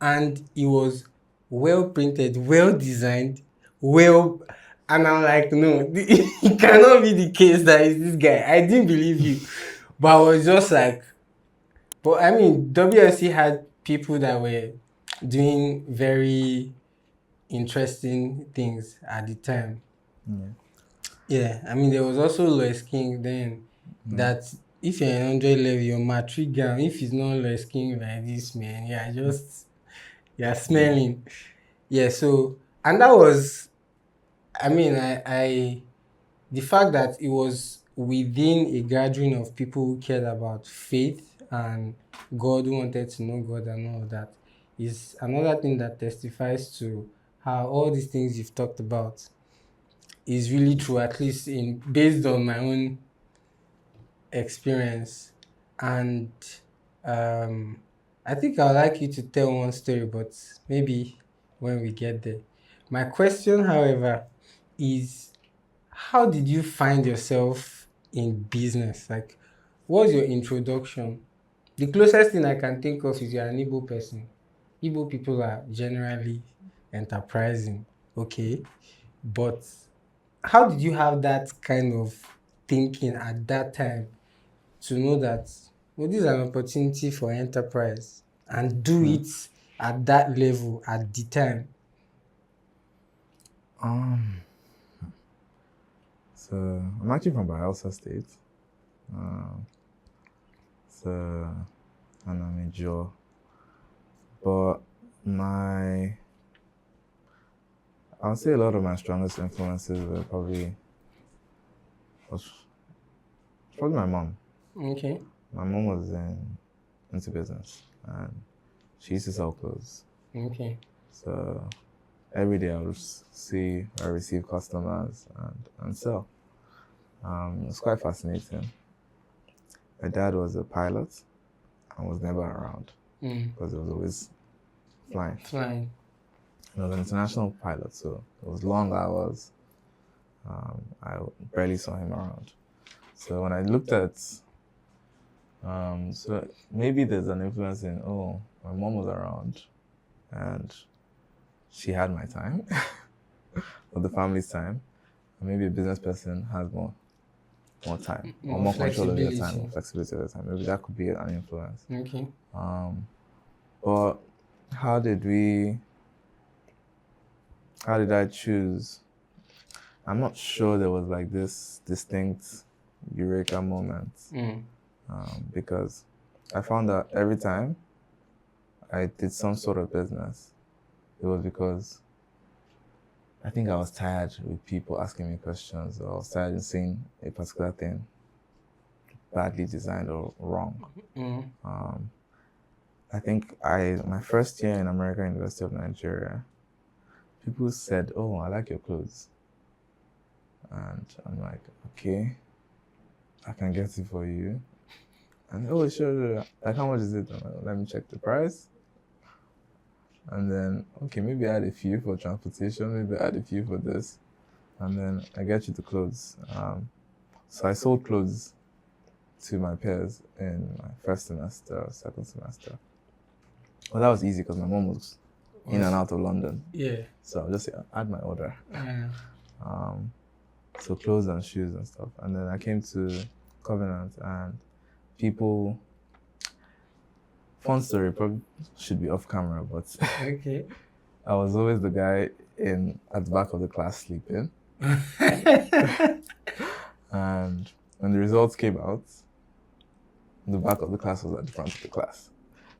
and it was well printed, well designed, well. And I'm like, no, it cannot be the case that it's this guy. I didn't believe you. But I was just like, but I mean, WSC had people that were doing very interesting things at the time. Yeah. Yeah, I mean, there was also Lois King then, that if you're in 100 level, your matric gown, if it's not Lois King like this, man, you're smelling. Yeah, so, and that was, I mean, the fact that it was within a gathering of people who cared about faith and God, who wanted to know God and all of that, is another thing that testifies to how all these things you've talked about is really true, at least in based on my own experience. And um, I think I'd like you to tell one story, but maybe when we get there. My question, however, is how did you find yourself in business? Like, what's your introduction? The closest thing I can think of is you're an Igbo person. Igbo people are generally enterprising, okay? But how did you have that kind of thinking at that time to know that, well, this is an opportunity for enterprise and do Hmm. it at that level at the time? Um. So I'm actually from Bayelsa State. Um. So and I'm a Joe, but my I'll say a lot of my strongest influences were was probably my mom. Okay. My mom was into business and she used to sell clothes. Okay. So every day I would see or receive customers and sell. It's quite fascinating. My dad was a pilot and was never around because he was always flying. Flying. He was an international pilot, so it was long hours. I barely saw him around. So when I looked at, so maybe there's an influence in, oh, my mom was around and she had my time, or the family's time. And maybe a business person has more time, or More more control of your time, flexibility. more flexibility of your time. Maybe that could be an influence. Okay. But how did I choose? I'm not sure there was like this distinct eureka moment, because I found that every time I did some sort of business, it was because I think I was tired with people asking me questions, or I was tired of seeing a particular thing badly designed or wrong. I think my first year in American University of Nigeria, people said, "Oh, I like your clothes," and I'm like, "Okay, I can get it for you." And oh, sure. Like, how much is it? I'm like, let me check the price. And then, okay, maybe add a few for transportation, maybe add a few for this. And then I get you the clothes. So I sold clothes to my peers in my first semester, second semester. Well, that was easy because my mom was in and out of London. Yeah. So I'll just say, add my order. Uh, So clothes and shoes and stuff. And then I came to Covenant and people, fun story, probably should be off camera, but okay. I was always the guy at the back of the class sleeping. And when the results came out, the back of the class was at the front of the class.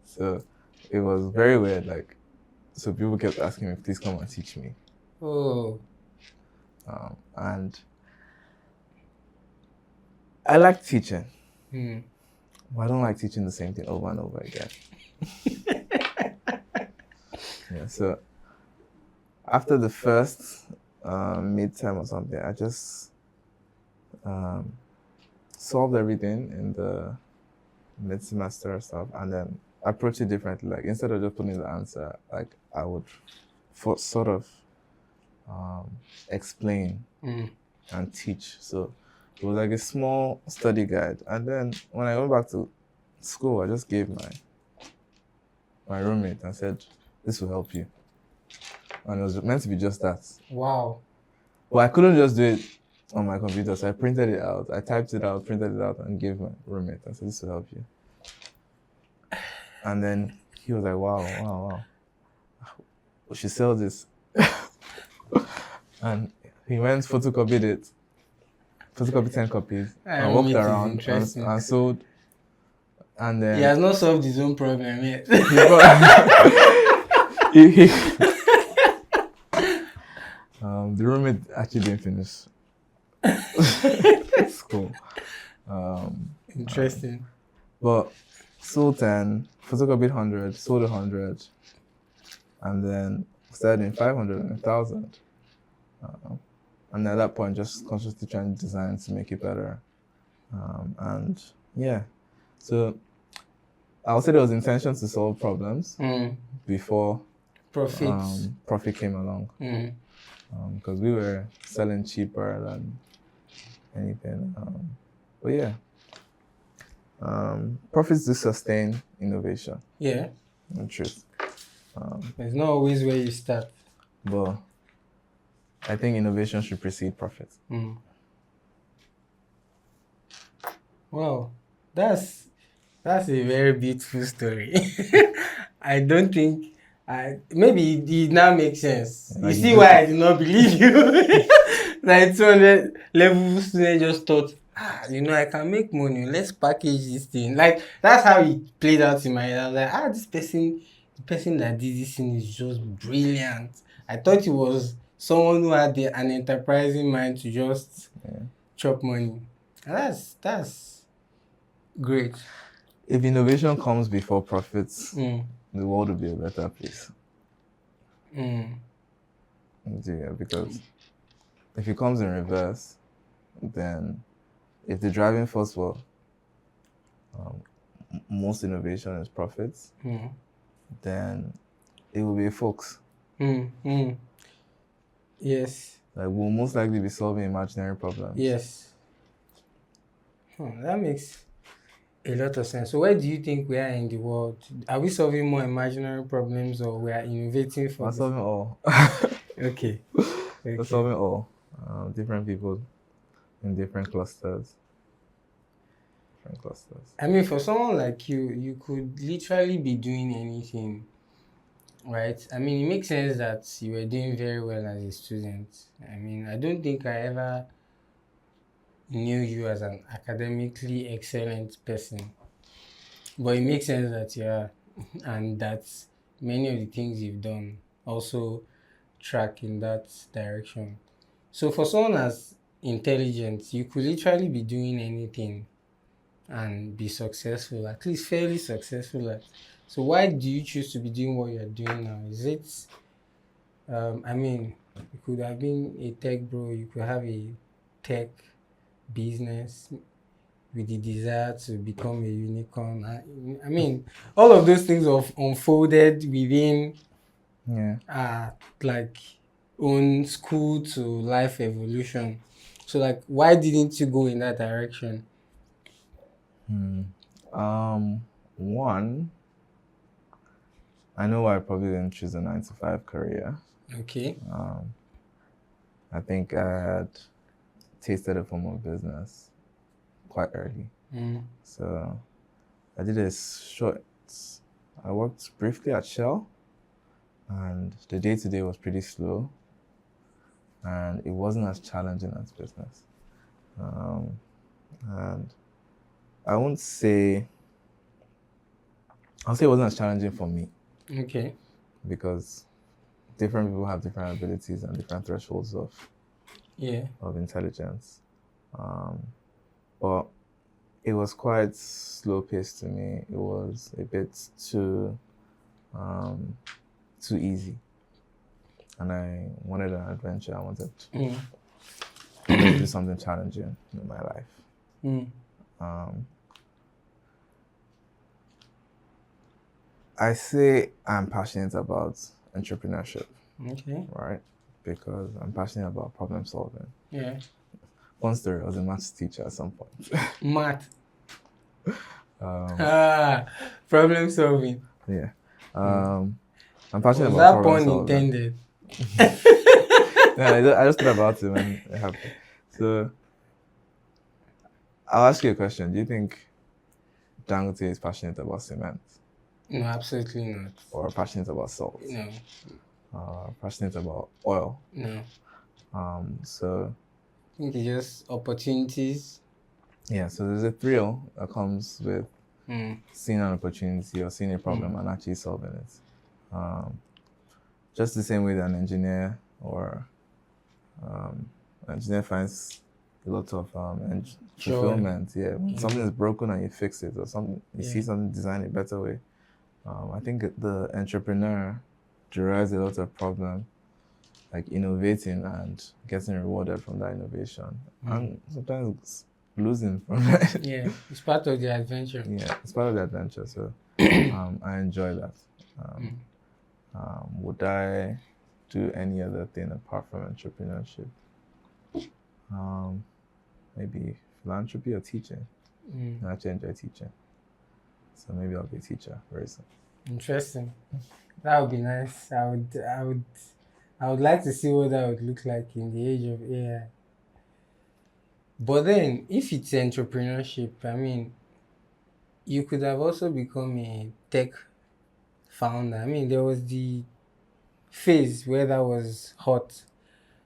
So it was very weird. Like, so people kept asking me, please come and teach me. Oh. And I like teaching. But I don't like teaching the same thing over and over again. Yeah, so after the first midterm or something, I just solved everything in the mid-semester stuff and then approach it differently. Like, instead of just putting the answer, like, I would sort of explain and teach. So it was like a small study guide. And then when I went back to school, I just gave my roommate and said, this will help you. And it was meant to be just that. Wow. But I couldn't just do it on my computer, so I printed it out. I typed it out, printed it out, and gave my roommate and said, this will help you. And then he was like, wow. We should sell this. And he went, photocopied 10 copies, and walked around and sold. And then he has not solved his own problem yet. The roommate actually didn't finish school. Interesting. But sold 10, photocopied 100, sold 100, and then started in 500 and 1,000. And at that point, just consciously trying to design to make it better. And yeah, so I would say there was intention to solve problems before profit came along. Because we were selling cheaper than anything. But yeah, profits do sustain innovation. Yeah. In truth. It's not always where you start. But I think innovation should precede profit. Wow, that's a very beautiful story. I don't think maybe it did not make sense. You see why I did not believe you? Like 200 level student just thought, I can make money. Let's package this thing. Like, that's how it played out in my head. I was like, the person that did this thing is just brilliant. I thought it was someone who had an enterprising mind to just chop money. And that's great. If innovation comes before profits, the world will be a better place. Yeah, because if it comes in reverse, then if the driving force for most innovation is profits, then it will be folks. Yes. Like, we'll most likely be solving imaginary problems. Yes. That makes a lot of sense. So where do you think we are in the world? Are we solving more imaginary problems or we are innovating for We're solving all. Okay. We're solving all. Different people in different clusters. I mean, for someone like you could literally be doing anything, right? I mean, it makes sense that you were doing very well as a student. I mean, I don't think I ever knew you as an academically excellent person, but it makes sense that you are, and that many of the things you've done also track in that direction. So for someone as intelligent, you could literally be doing anything and be successful, at least fairly successful at. So why do you choose to be doing what you're doing now? Is it, I mean, you could have been a tech bro, you could have a tech business. with the desire to become a unicorn. I mean, all of those things have unfolded within Yeah. like own school to life evolution. So like, why didn't you go in that direction? One, I know I probably didn't choose a 9 to 5 career. Okay. I think I had tasted a form of business quite early. So I did a short, I worked briefly at Shell, and the day-to-day was pretty slow, and it wasn't as challenging as business. And I'll say it wasn't as challenging for me Okay. because different people have different abilities and different thresholds Yeah. of intelligence. But it was quite slow paced to me. It was a bit too easy, and I wanted an adventure. I wanted to do something challenging in my life. I say I'm passionate about entrepreneurship, Okay. right? Because I'm passionate about problem solving. Yeah. One story, I was a maths teacher at some point. Math. Problem solving. Yeah. I'm passionate Was about that problem pun solving. intended? No, I just thought about it when it happened. So I'll ask you a question. Do you think Dangote is passionate about cement? No, absolutely not. Or passionate about salt? No. Passionate about oil? No. So I think it's just opportunities. yeah, so there's a thrill that comes with seeing an opportunity or seeing a problem and actually solving it. Just the same way that an engineer or an engineer finds a lot of fulfillment. Yeah, when something is broken and you fix it, or something you see something designed a better way. I think the entrepreneur derives a lot of problem, like innovating and getting rewarded from that innovation, and sometimes losing from that. Yeah, it's part of the adventure. Yeah, it's part of the adventure. So I enjoy that. Would I do any other thing apart from entrepreneurship? Maybe philanthropy or teaching. I actually enjoy teaching, so maybe I'll be a teacher very soon. Interesting. That would be nice. I would like to see what that would look like in the age of AI. But then, if it's entrepreneurship, I mean, you could have also become a tech founder. I mean, there was the phase where that was hot,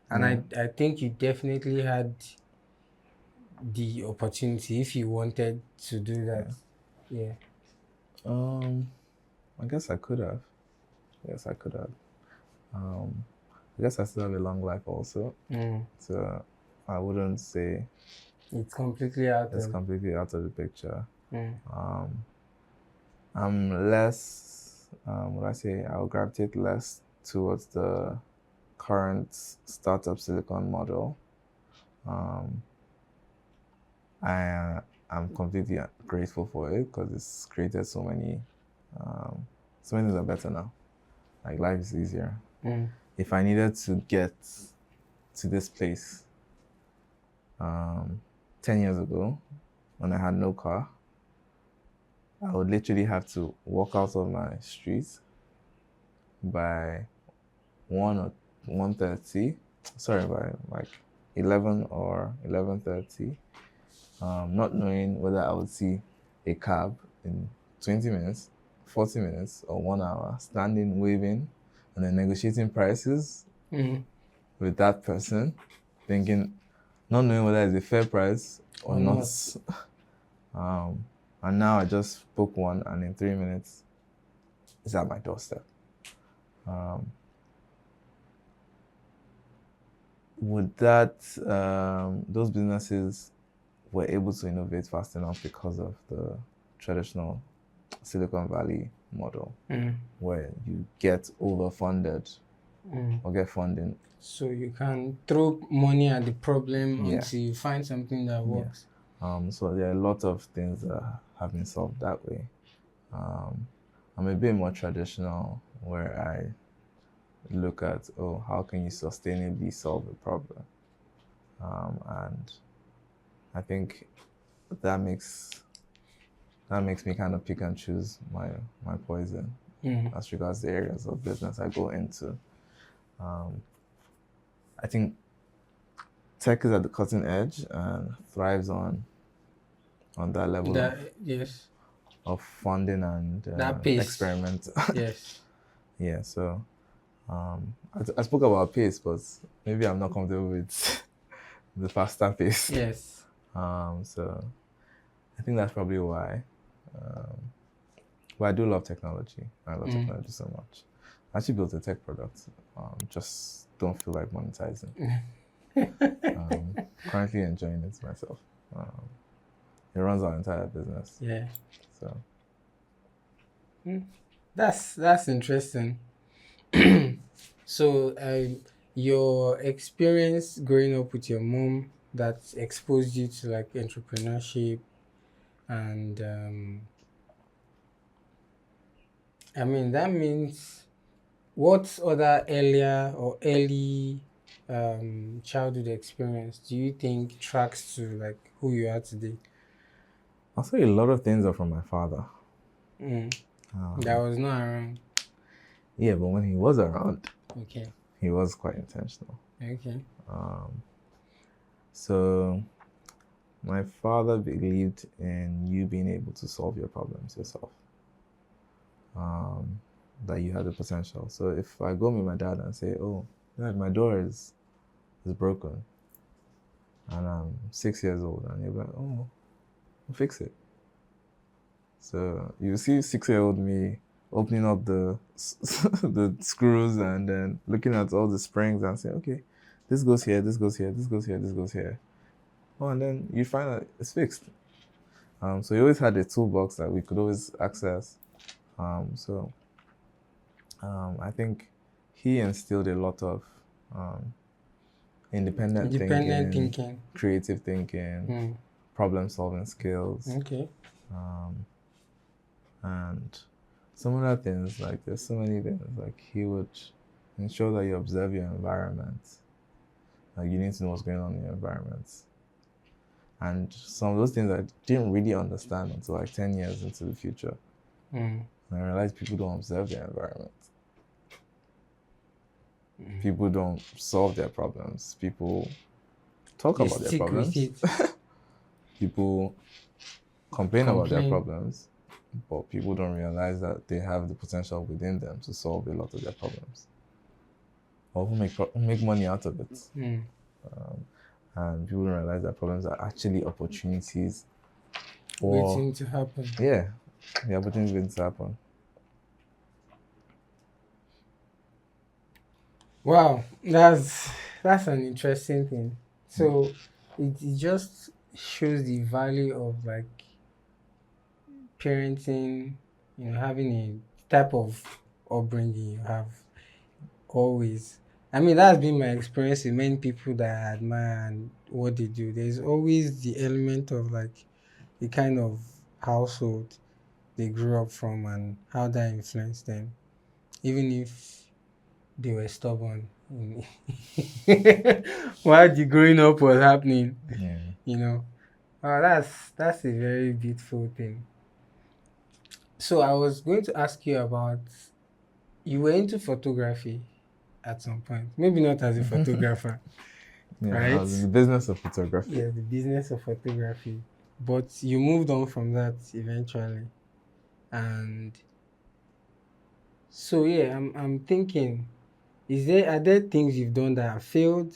and I think you definitely had the opportunity if you wanted to do that. Yeah. I guess I could have. Yes, I could have. I guess I still have a long life also. So I wouldn't say It's completely out it's of completely out of the picture. I'm less, would I say, I'll gravitate less towards the current startup silicon model. I'm completely grateful for it because it's created so many things are better now. Like life is easier. If I needed to get to this place 10 years ago when I had no car, I would literally have to walk out of my street by 1 or 1:30. Sorry, by like 11 or 11:30. Not knowing whether I would see a cab in 20 minutes, 40 minutes, or 1 hour, standing, waving, and then negotiating prices with that person, thinking, not knowing whether it's a fair price or not. And now I just book one, and in 3 minutes, it's at my doorstep. Would that those businesses were able to innovate fast enough because of the traditional Silicon Valley model, where you get overfunded or get funding. So you can throw money at the problem until you find something that works. So there are a lot of things that have been solved that way. Um, I'm a bit more traditional where I look at, oh, how can you sustainably solve a problem? And I think that makes me kind of pick and choose my poison Mm. as regards the areas of business I go into. Um, I think tech is at the cutting edge and thrives on that level That yes, of funding and that pace. experiment. Yes. Yeah, so I spoke about pace, but maybe I'm not comfortable with the faster pace. Yes. So I think that's probably why. Um, but I do love technology. I love Mm. technology so much. I actually built a tech product. Just don't feel like monetizing. Currently enjoying it myself. Um, it runs our entire business. Yeah. So Mm. That's interesting. So, your experience growing up with your mom that exposed you to like entrepreneurship and I mean that means what other earlier or early childhood experience do you think tracks to like who you are today? I'll say a lot of things are from my father. Mm. That Um, was not around. yeah, but when he was around, Okay. he was quite intentional. Okay. Um, so my father believed in you being able to solve your problems yourself. Um, that you had the potential. So if I go meet my dad and say, "Oh, Dad, my door is broken," and I'm 6 years old, and he'll be like, "Oh, we'll fix it." So you see 6 year old me opening up the the screws and then looking at all the springs and saying, "Okay, this goes here, this goes here, this goes here, this goes here." Oh, and then you find that it's fixed. So he always had a toolbox that we could always access. So I think he instilled a lot of um, independent Independent thinking, thinking. creative thinking, Mm. problem solving skills, Okay. um, and some other things. Like there's so many things. Like he would ensure that you observe your environment. Like you need to know what's going on in your environment. And some of those things I didn't really understand until like 10 years into the future. Mm. And I realized people don't observe their environment. Mm. People don't solve their problems. People talk They about their stick with problems. it. People complain about their Complain. problems, but people don't realize that they have the potential within them to solve a lot of their problems or who make money out of it. Mm. And people don't realize that problems are actually opportunities for, Waiting to happen. yeah, the opportunities waiting to happen. Wow, that's an interesting thing. So it just shows the value of like parenting, having a type of upbringing you have always. I mean, that's been my experience with many people that I admire and what they do. There's always the element of like the kind of household they grew up from and how that influenced them, even if they were stubborn while the growing up was happening, Yeah. you know. That's a very beautiful thing. So I was going to ask you about you were into photography at some point. Maybe not as a photographer, Yeah, I right? was in the business of photography. Yeah, the business of photography. But you moved on from that eventually. And so yeah, I'm thinking, are there things you've done that have failed?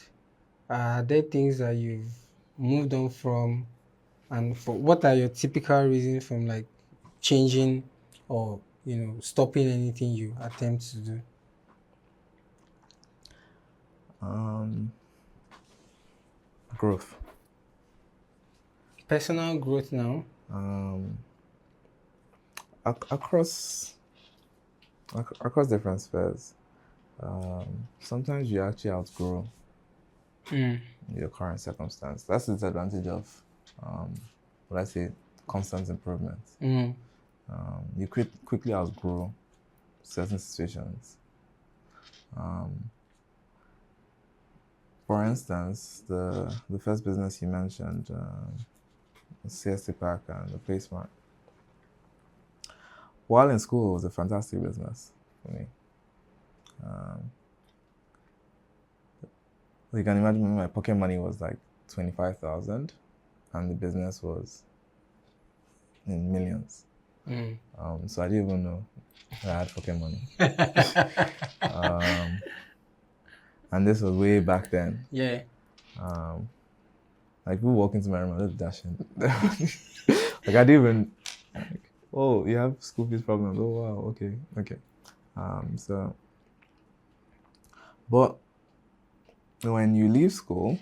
Are there things that you've moved on from? And for what are your typical reasons from like changing or stopping anything you attempt to do? Um, Growth. Personal growth now. Um, across across different spheres. Sometimes you actually outgrow Mm. your current circumstance. That's the disadvantage of what I say, constant improvement. Mm. You quickly outgrow certain situations. For instance, the first business you mentioned, CSC Pack and the placement. While in school, it was a fantastic business for me. You can imagine my pocket money was like 25,000, and the business was in millions. So I didn't even know that I had pocket money. And this was way back then. Yeah. Like people walk into my room, I was dashing. Like I didn't even like, oh, you have school fees problems. Oh wow, okay. So, but when you leave school,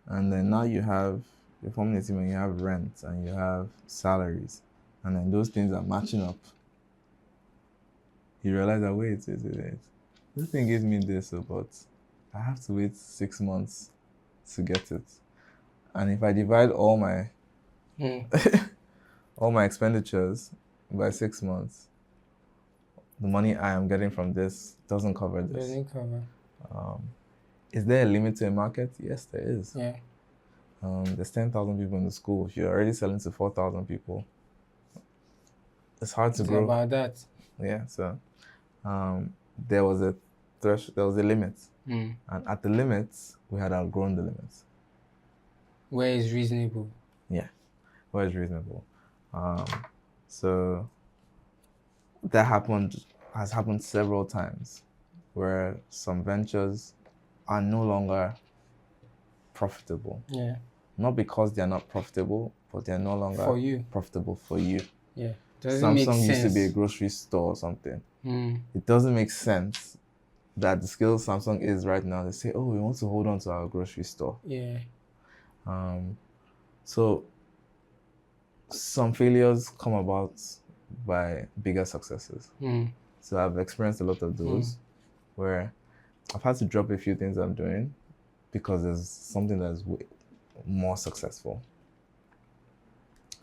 and then now you have you're forming a team and you have rent and you have salaries, and then those things are matching up. You realize that wait. This thing gives me this, but I have to wait 6 months to get it. And if I divide all my all my expenditures by 6 months, the money I am getting from this doesn't cover this. Doesn't cover. Is there a limit to a market? Yes, there is. Yeah. There's 10,000 people in the school. If you're already selling to 4,000 people, it's hard to grow. About that. Yeah. So there was a limit, and at the limits, we had outgrown the limits. Where is reasonable? Yeah, where is reasonable. So that has happened several times, where some ventures are no longer profitable. Yeah. Not because they're not profitable, but they're no longer for you. Profitable for you. Yeah. Doesn't make sense. Samsung used to be a grocery store or something. It doesn't make sense that the scale Samsung is right now. They say, oh, we want to hold on to our grocery store. Yeah. So some failures come about by bigger successes. So I've experienced a lot of those where I've had to drop a few things I'm doing because there's something that's way more successful.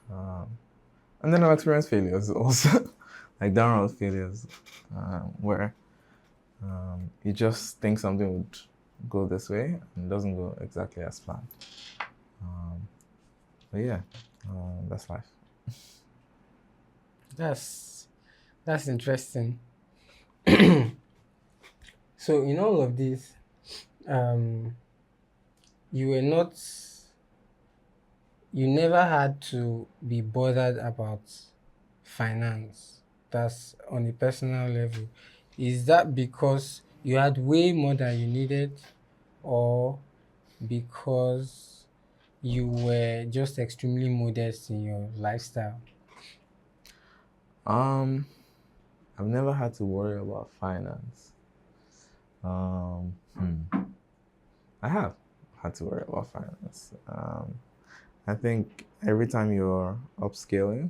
And then I've experienced failures also, like downright failures, where you just think something would go this way and it doesn't go exactly as planned. But yeah, that's life. That's interesting. So in all of this, you never had to be bothered about finance. That's on a personal level. Is that because you had way more than you needed, or because you were just extremely modest in your lifestyle? I've never had to worry about finance. I have had to worry about finance. I think every time you're upscaling,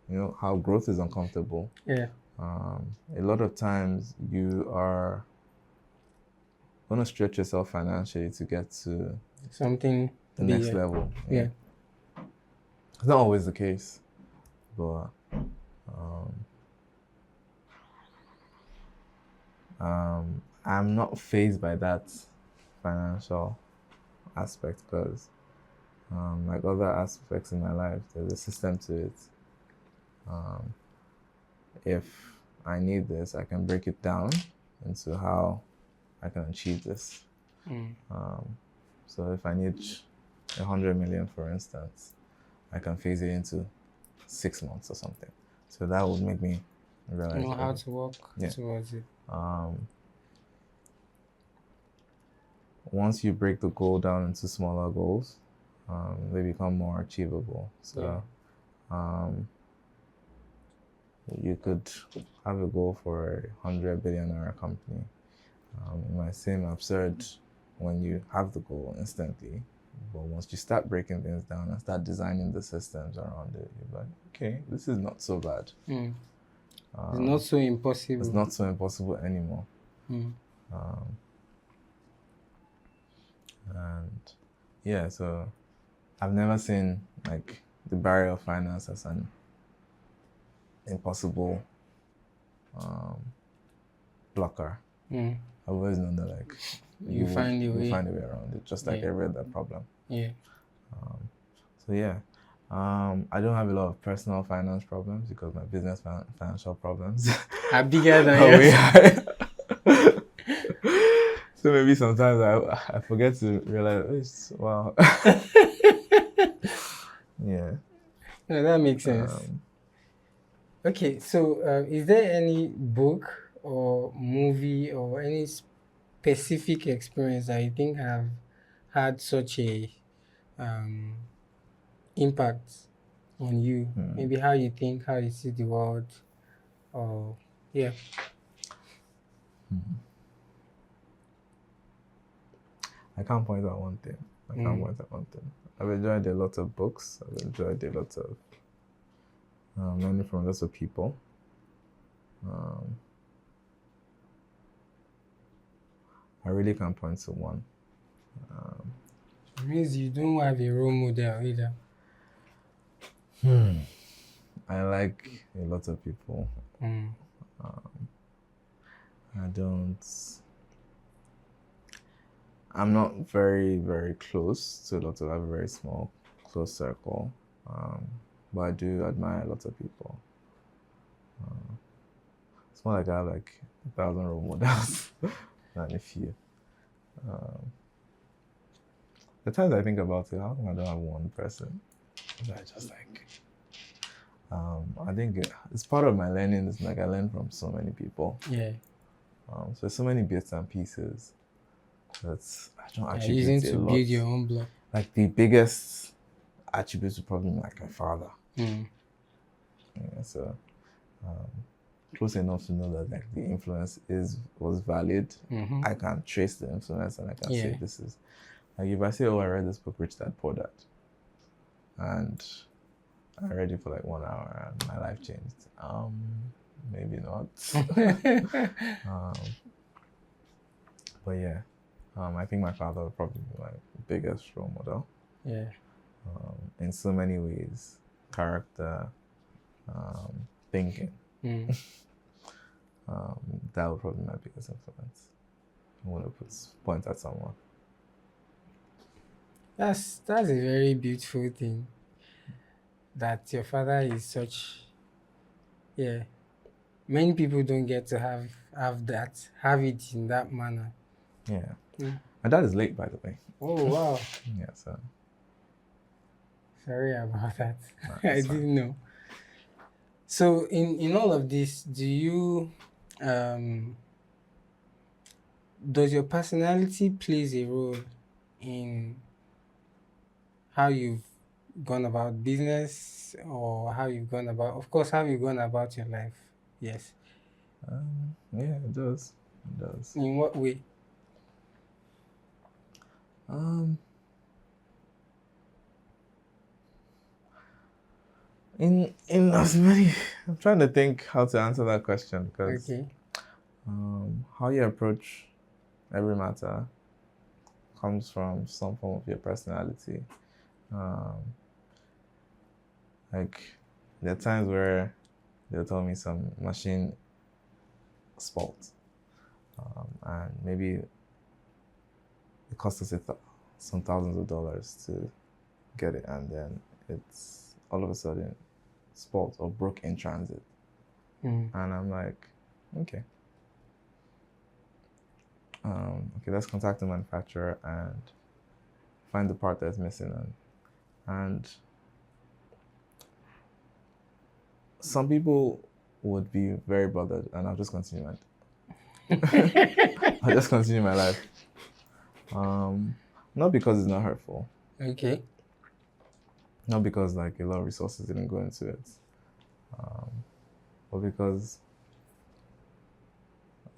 you know how growth is uncomfortable. Yeah. A lot of times you are going to stretch yourself financially to get to Something the next level. Yeah. It's not always the case, but I'm not fazed by that financial aspect because like other aspects in my life, there's a system to it. If I need this, I can break it down into how I can achieve this. So if I need 100 million, for instance, I can phase it into 6 months or something. So that would make me realize know how to work towards it. Once you break the goal down into smaller goals, they become more achievable. So you could have a goal for a 100 billion naira company. It might seem absurd when you have the goal instantly, but once you start breaking things down and start designing the systems around it, you're like, okay, this is not so bad. It's not so impossible. It's not so impossible anymore. And yeah, so I've never seen like the barrier of finance as an impossible blocker. Mm. I've always known that like You find a you way. find a way around it, just like Yeah. every other problem. Yeah. So yeah, I don't have a lot of personal finance problems because my business financial problems Are bigger than are way yours. high. So maybe sometimes I forget to realize, oh, wow. Yeah. No, that makes sense. Um, Okay, so is there any book or movie or any specific experience that you think have had such a um, impact on you? Maybe how you think, how you see the world, or yeah. I can't point out one thing. Mm. I've enjoyed a lot of books. I've enjoyed a lot of learning from lots of people. Um, I really can't point to one. It means you don't have a role model either. I like a lot of people. Mm. I don't. I'm not very, very close to a lot of. I have a very small, close circle. But I do admire a lot of people. It's more like I have like 1,000 role models than a few. The times I think about it, how come I don't have one person that I just like? I think it's part of my learning. It's like I learn from so many people. Yeah. So there's so many bits and pieces that I don't You're attribute using a to lot. build your own block. Like the biggest attribute to probably like my father. Mm. Yeah, so close enough to know that like the influence was valid. Mm-hmm. I can trace the influence and I can Yeah. say this is like if I say, oh, I read this book, Rich Dad Poor Dad, and I read it for like 1 hour and my life changed. Maybe not. But yeah, I think my father would probably be my biggest role model. Yeah. In so many ways, character, thinking. Mm. That would probably be my biggest influence. I want to point at someone. That's a very beautiful thing that your father is such. Yeah, many people don't get to have it in that manner. Yeah. Mm. My dad is late, by the way. Oh wow, Yeah, so sorry about that. it's I fine. didn't know. So in all of this, do you does your personality plays a role in how you've gone about business or how you've gone about, of course, how you've gone about your life? Yes. Yeah, it does. It does. In what way? In as many, I'm trying to think how to answer that question because Okay. how you approach every matter comes from some form of your personality. Like there are times where they'll tell me some machine fault, and maybe it costs us some thousands of dollars to get it, and then it's all of a sudden spoiled or broke in transit. Mm. And I'm like, okay. Okay, let's contact the manufacturer and find the part that's missing. And some people would be very bothered, and I'll just continue I'll just continue my life. Not because it's not hurtful. Okay. Not because like a lot of resources didn't go into it, but because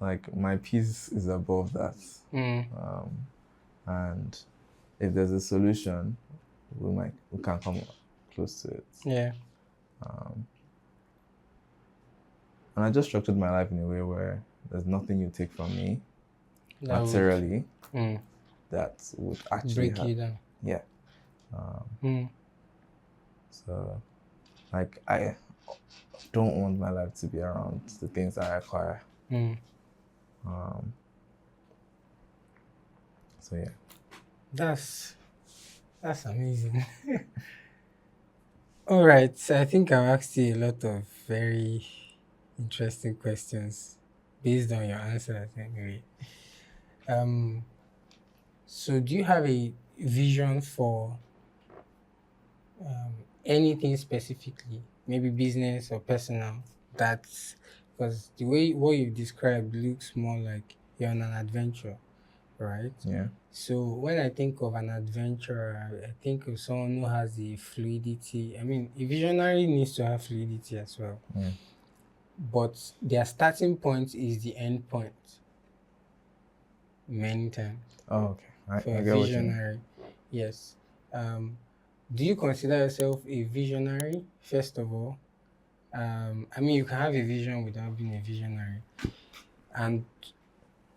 like my peace is above that. Mm. And if there's a solution, we can come close to it. Yeah. And I just structured my life in a way where there's nothing you take from me That would materially Mm. that would actually break you down. Yeah. Mm. So, like, I don't want my life to be around the things I acquire. Mm. Um, so yeah. That's amazing. All right, so I think I've asked you a lot of very interesting questions based on your answers anyway. Um, so do you have a vision for anything specifically, maybe business or personal? That's because the way what you've described looks more like you're on an adventure, right? Yeah. So when I think of an adventurer, I think of someone who has the fluidity. I mean, a visionary needs to have fluidity as well, Yeah. but their starting point is the end point many times Oh, okay. for I a get what you mean. visionary. Yes. Um, do you consider yourself a visionary, first of all? I mean, you can have a vision without being a visionary. And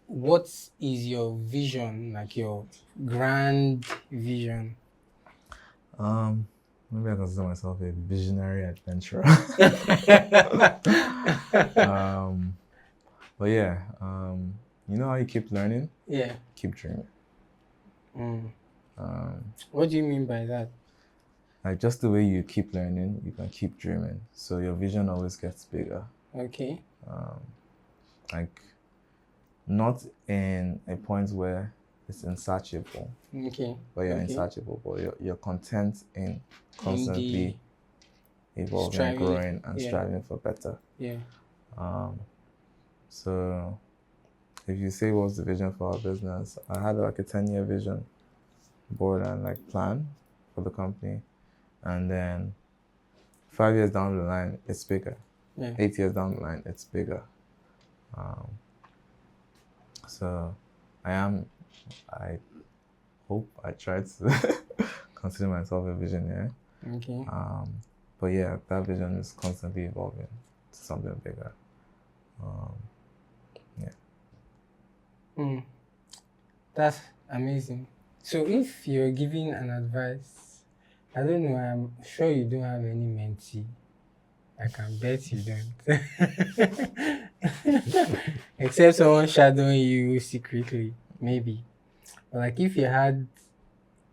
what is your vision, like your grand vision? Maybe I consider myself a visionary adventurer. um, but yeah, you know how you keep learning, Yeah. keep dreaming. Mm. Um, What do you mean by that? like just the way you keep learning, you can keep dreaming. So your vision always gets bigger. Okay. Like not in a point where it's insatiable, Okay. but you're Okay. insatiable, but you're content in In the constantly evolving, striving. growing, and Yeah. striving for better. Yeah. So if you say what's the vision for our business, I had like a 10-year vision board and like plan for the company. And then 5 years down the line, it's bigger. Yeah. 8 years down the line, it's bigger. So I hope I try to consider myself a visionary. Okay. But yeah, that vision is constantly evolving to something bigger. Yeah. Mm. That's amazing. So if you're giving an advice, I don't know, I'm sure you don't have any mentee. I can bet you don't. Except someone shadowing you secretly, maybe. But like if you had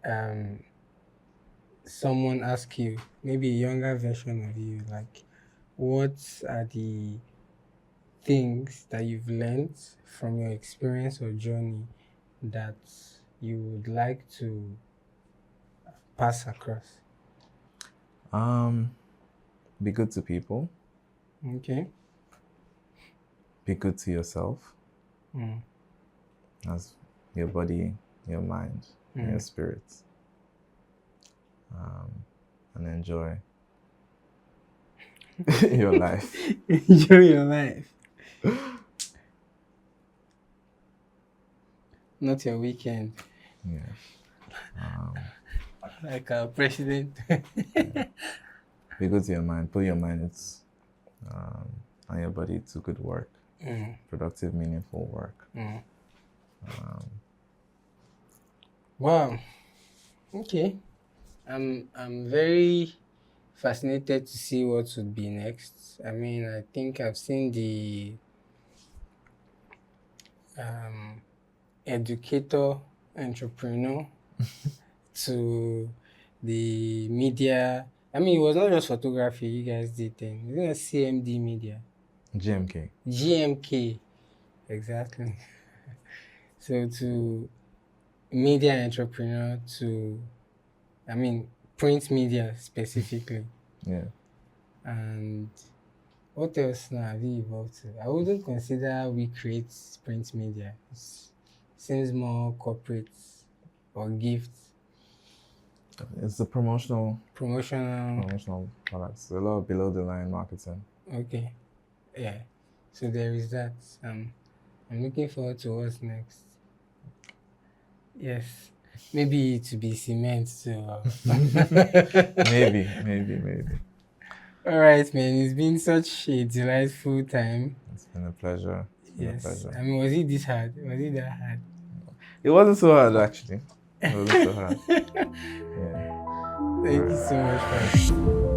um someone ask you, maybe a younger version of you, like what are the things that you've learned from your experience or journey that you would like to pass across? Be good to people. Okay. Be good to yourself. Mm. As your body, your mind, and your spirit. And enjoy your life. Enjoy your life. Not your weekend. Yeah. Like our president. Be good to your mind. Put your mind and your body to good work. Productive, meaningful work. Wow. Okay. I'm very fascinated to see what would be next. I mean, I think I've seen the educator, entrepreneur to the media. I mean, it was not just photography you guys did then. It was CMD media. GMK. GMK. Exactly. So to media entrepreneur to, I mean, print media specifically. Yeah. And what else now have you evolved to? I wouldn't consider we create print media. It seems more corporate or gifts. It's the promotional Promotional. products. A lot of below the line marketing. Okay. Yeah. So there is that. I'm looking forward to what's next. Yes. Maybe to be cement too. maybe. All right, man. It's been such a delightful time. It's been a pleasure. Yes. I mean, was it this hard? Was it that hard? It wasn't so hard, actually. It wasn't so hard. Yeah. Thank you so much, man.